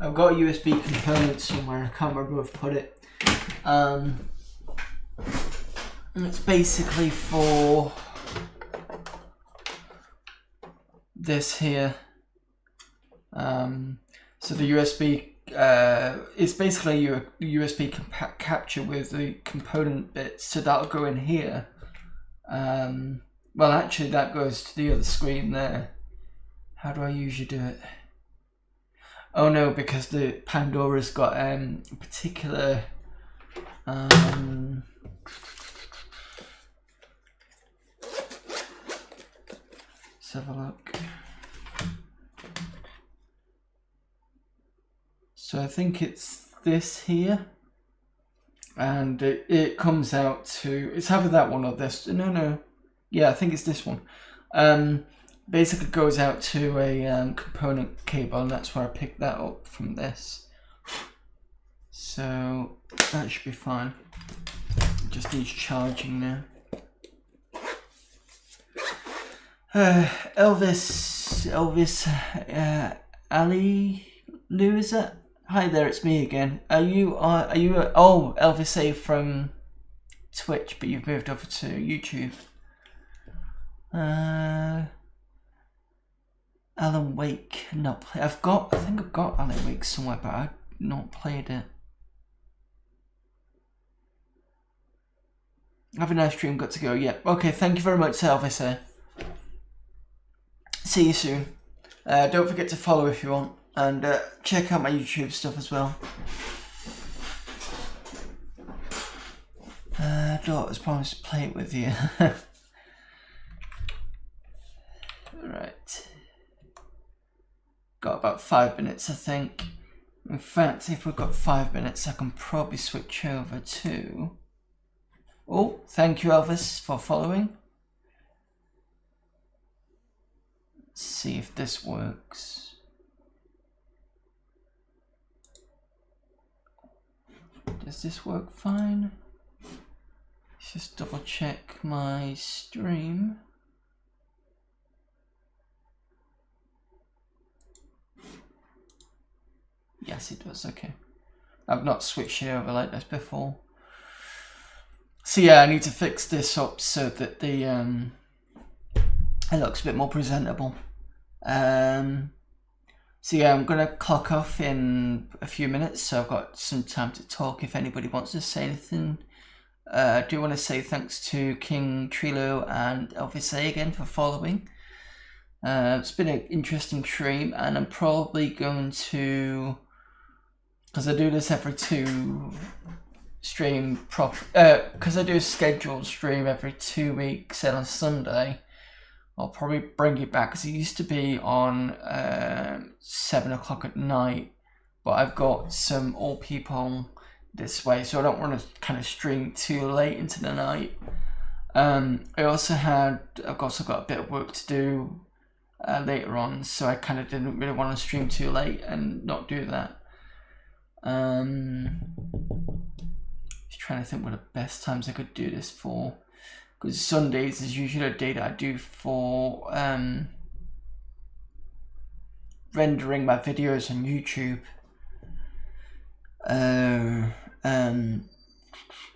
I've got a USB component somewhere, I can't remember where I've put it. And it's basically for this here. So the USB, it's basically a USB capture with the component bits, so that'll go in here. Well, actually that goes to the other screen there. How do I usually do it? Oh no, because the Pandora's got a particular let's have a look. So I think it's this here, and it comes out to, it's either that one or this. No, yeah, I think it's this one. Basically goes out to a component cable, and that's where I picked that up from this. So that should be fine. It just needs charging now. Elvis, Ali Lou, is that? Hi there, it's me again. Are you oh, Elvis A from Twitch, but you've moved over to YouTube. Alan Wake, not play. I think I've got Alan Wake somewhere, but I've not played it. Have a nice stream, got to go. Yeah, okay, thank you very much, Elvis. See you soon. Don't forget to follow if you want, and check out my YouTube stuff as well. Daughter's promised to play it with you. Right. Got about 5 minutes, I think. In fact, if we've got 5 minutes, I can probably switch over to... Oh, thank you, Elvis, for following. Let's see if this works. Does this work fine? Let's just double check my stream. Yes, it does. Okay. I've not switched it over like this before. So yeah, I need to fix this up so that the it looks a bit more presentable. So yeah, I'm gonna clock off in a few minutes, so I've got some time to talk if anybody wants to say anything. I do want to say thanks to King Trilo and Elvis A again for following. It's been an interesting stream, and I'm probably going to, because I do this every two stream because I do a scheduled stream every 2 weeks and on Sunday, I'll probably bring it back, because it used to be on 7 o'clock at night, but I've got some old people this way, so I don't want to kind of stream too late into the night. I've also got a bit of work to do later on, so I kind of didn't really want to stream too late and not do that. Just trying to think what the best times I could do this for, because Sundays is usually a day that I do for rendering my videos on YouTube.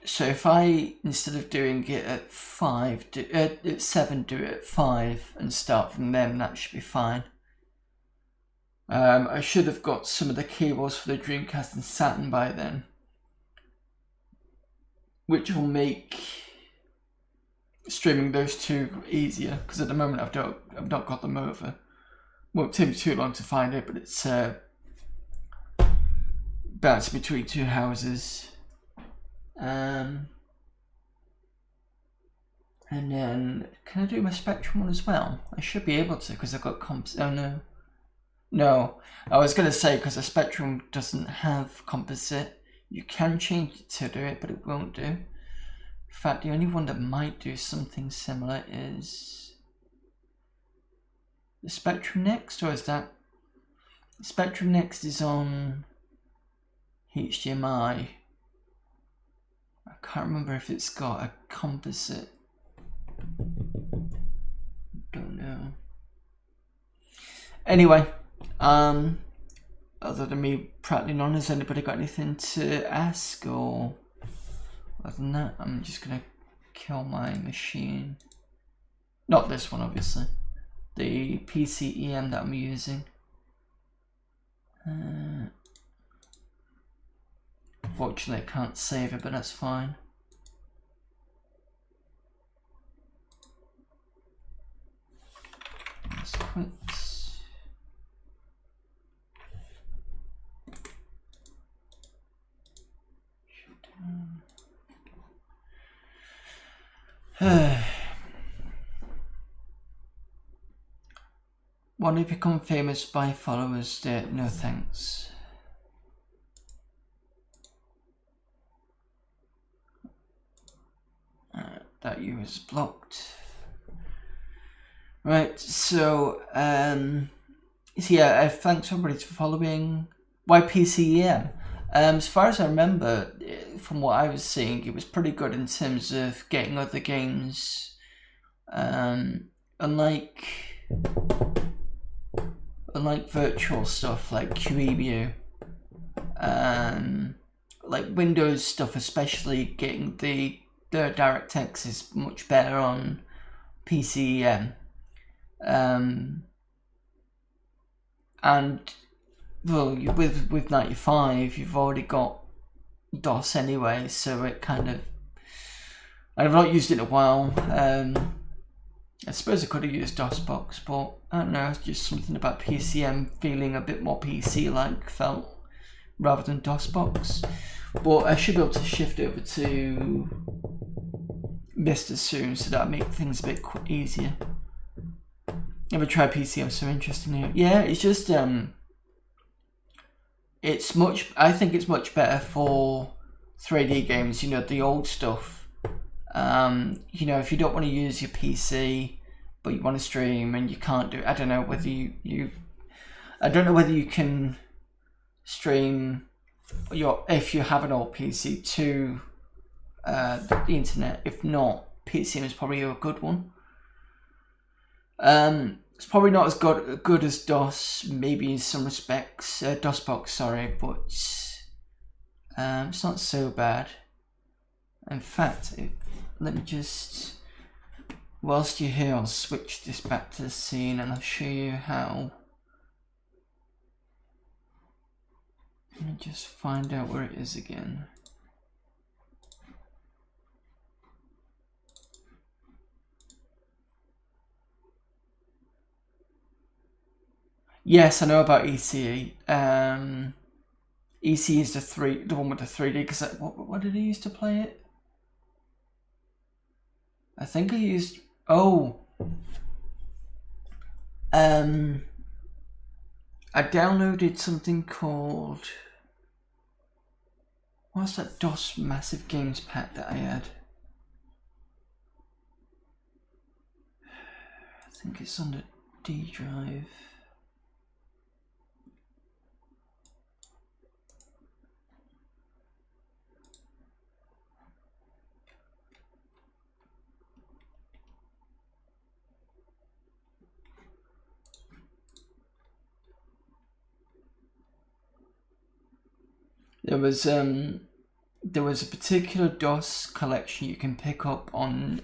So if I, instead of doing it at 5, at 7, do it at 5 and start from them, that should be fine. I should have got some of the cables for the Dreamcast and Saturn by then, which will make streaming those two easier, because at the moment I've not got them over. Won't take me too long to find it, but it's bouncing between two houses. And then, can I do my Spectrum one as well? I should be able to, because I've got comps. Oh no. No, I was going to say, because the Spectrum doesn't have composite, you can change it to do it, but it won't do. In fact, the only one that might do something similar is the Spectrum Next, or is that Spectrum Next is on HDMI. I can't remember if it's got a composite. Don't know. Anyway, other than me prattling on, has anybody got anything to ask? Or other than that, I'm just gonna kill my machine. Not this one, obviously. The PCem that I'm using. Unfortunately, I can't save it, but that's fine. Let's quit. Want to become famous by followers? No thanks. That U is blocked. Right, so yeah, thanks everybody for following. Why PCem? As far as I remember, from what I was seeing, it was pretty good in terms of getting other games. Unlike virtual stuff like QEMU, like Windows stuff, especially getting the DirectX is much better on PCem. And well, with 95, you've already got DOS anyway, so it kind of. I've not used it in a while. I suppose I could have used DOSBox, but I don't know. It's just something about PCem feeling a bit more PC-like felt rather than DOSBox. But I should be able to shift over to Vista soon, so that'll make things a bit easier. Never tried PCem, so interesting here. Yeah, it's just it's much. I think it's much better for 3D games. You know, the old stuff. You know, if you don't want to use your PC, but you want to stream and you can't do it, I don't know whether I don't know whether you can stream if you have an old PC to the internet. If not, PCem is probably a good one. It's probably not as good as DOS, maybe in some respects, DOSBox, sorry, but it's not so bad. In fact, let me just, whilst you're here, I'll switch this back to the scene and I'll show you how. Let me just find out where it is again. Yes, I know about ECE. ECE is the one with the 3D. Because what did I use to play it? I think I used. Oh. I downloaded something called. What's that DOS Massive Games pack that I had? I think it's on the D drive. There was a particular DOS collection you can pick up on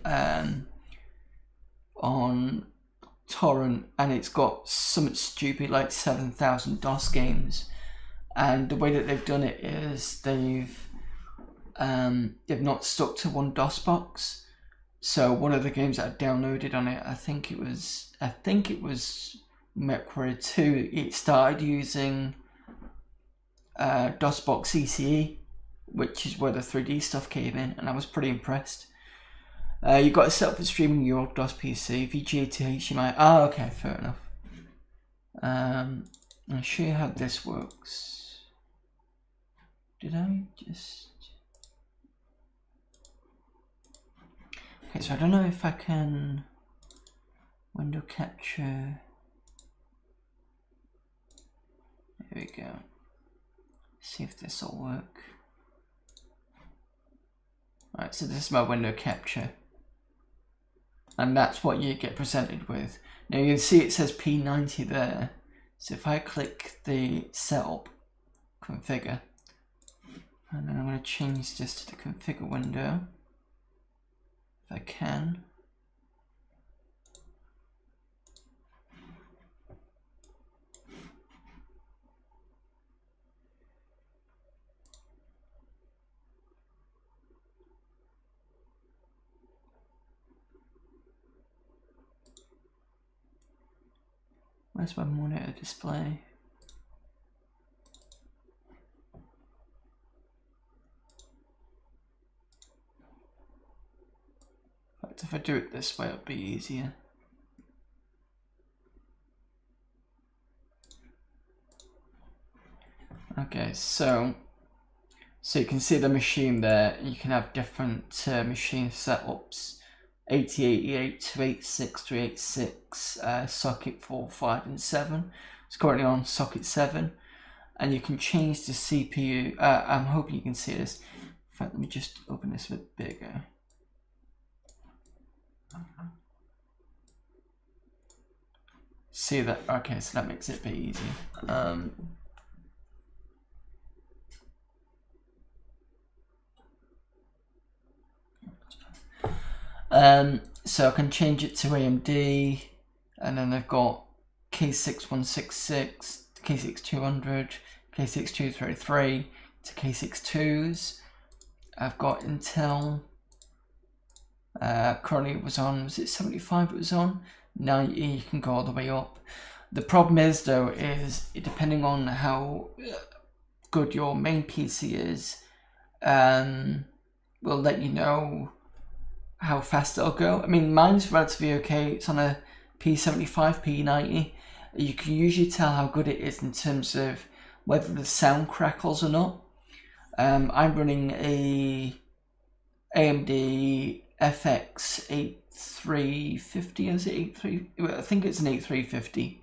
torrent, and it's got something stupid like 7,000 DOS games. And the way that they've done it is they've not stuck to one DOS box. So one of the games that I downloaded on it, I think it was MechWarrior 2. It started using DOSBox ECE, which is where the 3D stuff came in, and I was pretty impressed. You've got to set up for streaming your old DOS PC, VGA to HDMI. Ah, okay, fair enough. I'll show you how this works. Did I just... Okay, so I don't know if I can window capture. There we go. See if this will work. Right, so this is my window capture. And that's what you get presented with. Now you can see it says P90 there. So if I click the setup, configure, and then I'm going to change this to the configure window, if I can. Where's my monitor display? In fact, if I do it this way, it'll be easier. Okay, so you can see the machine there. You can have different machine setups: 8088, 286, 386, socket 4, 5, and 7. It's currently on socket 7, and you can change the CPU. I'm hoping you can see this. In fact, let me just open this a bit bigger. See that? Okay, so that makes it a bit easier. So I can change it to AMD, and then I've got K6166, K6200, K6233 to K62s. I've got Intel. Currently it was on, was it 75 it was on? 90, you can go all the way up. The problem is though, is depending on how good your main PC is, will let you know how fast it'll go. I mean, mine's relatively okay. It's on a P75, P90. You can usually tell how good it is in terms of whether the sound crackles or not. I'm running a AMD FX 8350, is it 83? I think it's an 8350.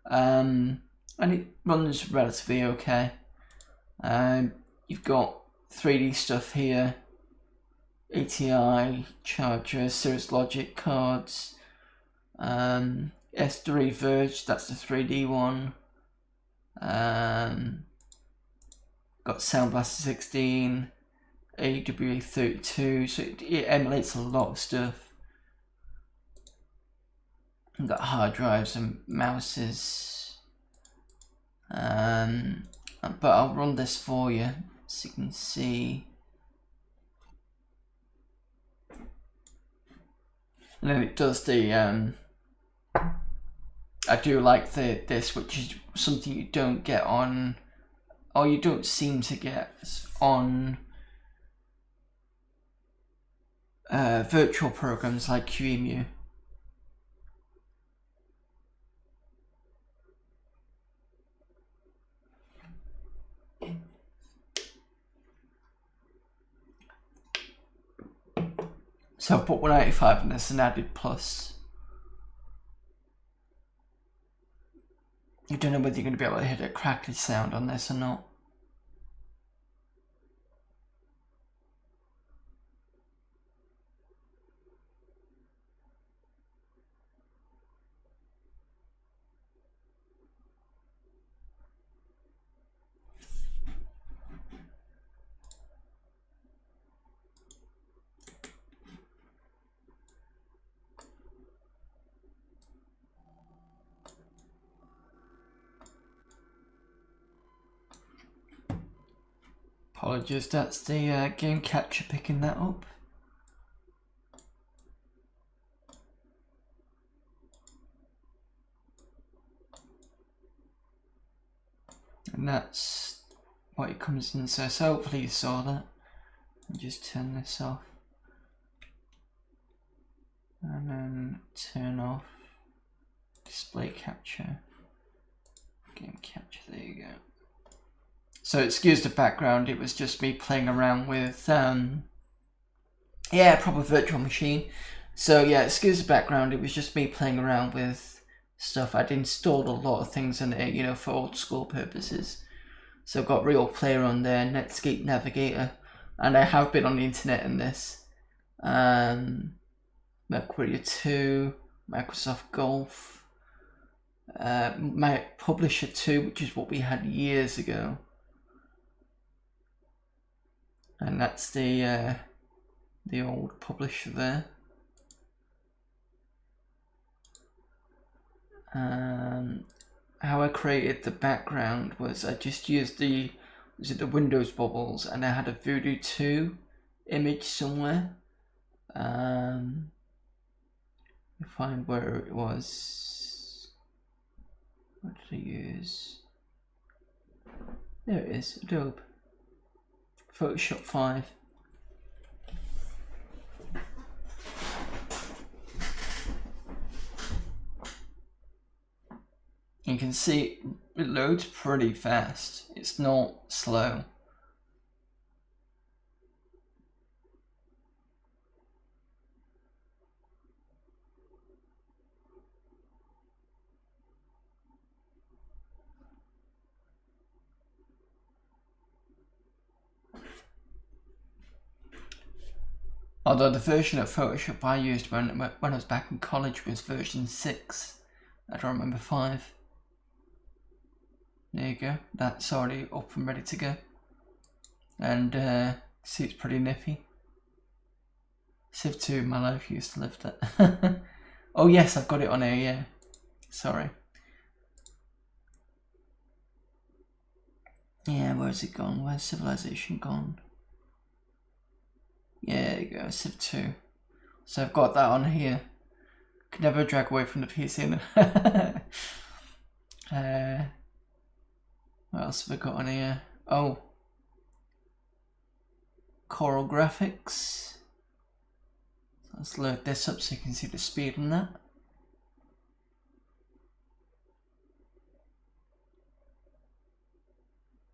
And it runs relatively okay. You've got 3D stuff here. ATI, chargers, Cirrus Logic cards, S3 Verge, that's the 3D one. Got Sound Blaster 16, AWA 32, so it emulates a lot of stuff. I've got hard drives and mouses. But I'll run this for you so you can see. And then it does the, I do like this, which is something you don't get on, or you don't seem to get on virtual programs like QEMU. So I've put 185 in this and added plus. I don't know whether you're going to be able to hit a crackly sound on this or not. Apologies, that's the game capture picking that up. And that's what it comes in. So hopefully you saw that. I'll just turn this off. And then turn off display capture. Game capture, there you go. So excuse the background, it was just me playing around with, yeah, proper virtual machine. So yeah, excuse the background, it was just me playing around with stuff. I'd installed a lot of things in it, you know, for old school purposes. So I've got Real Player on there, Netscape Navigator, and I have been on the internet in this. MacWarrior 2, Microsoft Golf, my Publisher 2, which is what we had years ago. And that's the old publisher there. How I created the background was I just used the Windows bubbles, and I had a Voodoo 2 image somewhere. Find where it was. What did I use? There it is, Adobe Photoshop 5. You can see it loads pretty fast. It's not slow. Although the version of Photoshop I used when I was back in college was version 6. I don't remember 5. There you go. That's already up and ready to go. And see, it's pretty nippy. Civ 2, my life used to live that. Oh yes, I've got it on here, yeah. Sorry. Yeah, where's it gone? Where's Civilization gone? Yeah, there you go, Civ 2. So I've got that on here. Could never drag away from the PC. What else have I got on here? Oh, Coral Graphics. So let's load this up so you can see the speed on that.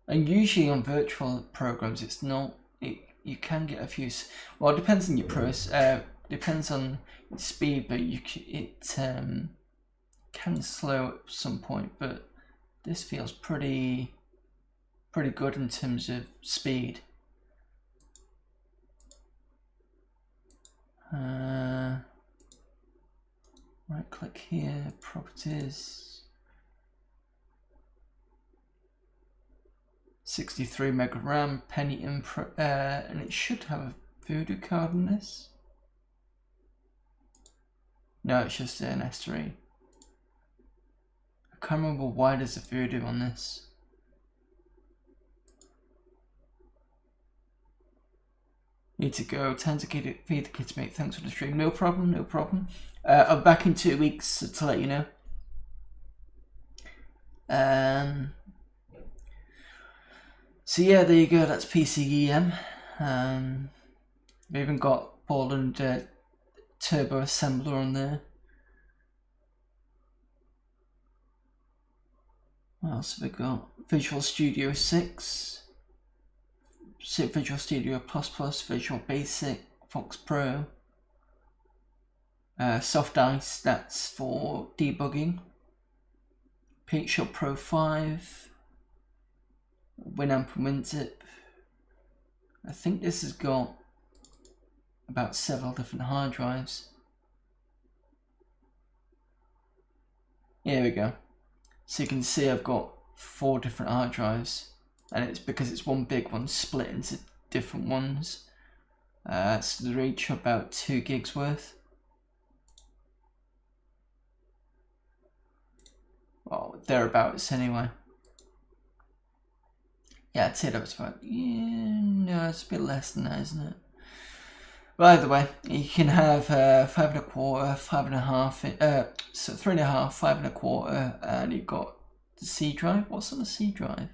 And usually on virtual programs, it's not. You can get a few. Well, it depends on your depends on your speed, but it can slow at some point. But this feels pretty good in terms of speed. Right click here, properties. 63 mega RAM, Pentium, and it should have a Voodoo card in this. No, it's just an S3. I can't remember why there's a Voodoo on this. Need to go. Time to feed the kids, mate. Thanks for the stream. No problem, no problem. I'm back in 2 weeks to let you know. So yeah, there you go. That's PCem. We even got Ball and Turbo Assembler on there. What else have we got? Visual Studio 6. Visual Studio Plus, Visual Basic, Fox Pro, Soft Ice, that's for debugging, PaintShop Pro 5, Winamp and WinZip. I think this has got about several different hard drives. Here we go. So you can see I've got 4 different hard drives. And it's because it's one big one split into different ones. So they're each about 2 gigs worth. Well, thereabouts anyway. Yeah, I'd say that was about, yeah, no, it's a bit less than that, isn't it? But either way, you can have 5 1/4, 5 1/2, so 3 1/2, 5 1/4, and you've got the C drive. What's on the C drive?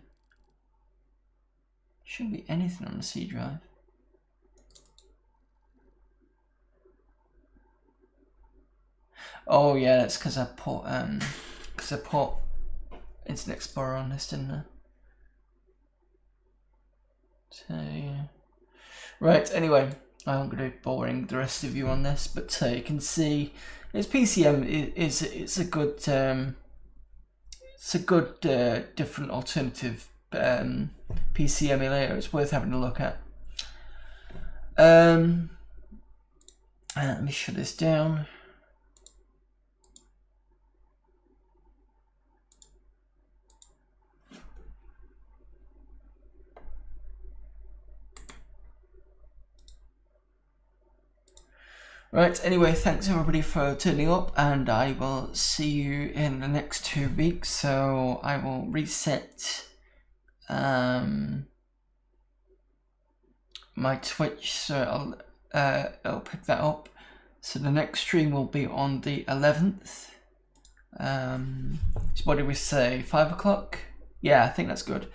Shouldn't be anything on the C drive. Oh yeah, that's because I put Internet Explorer on this, didn't I? So yeah. Right. Anyway, I'm going to be boring the rest of you on this, but you can see it's PCem. It's a good different alternative PC emulator. It's worth having a look at. Let me shut this down. Right, anyway, thanks everybody for turning up, and I will see you in the next 2 weeks. So I will reset my Twitch, so I'll pick that up. So the next stream will be on the 11th. So what did we say, 5 o'clock? Yeah, I think that's good.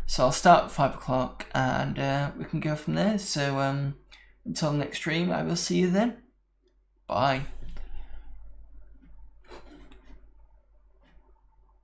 So I'll start at 5 o'clock, and we can go from there. So until next stream, I will see you then. Bye.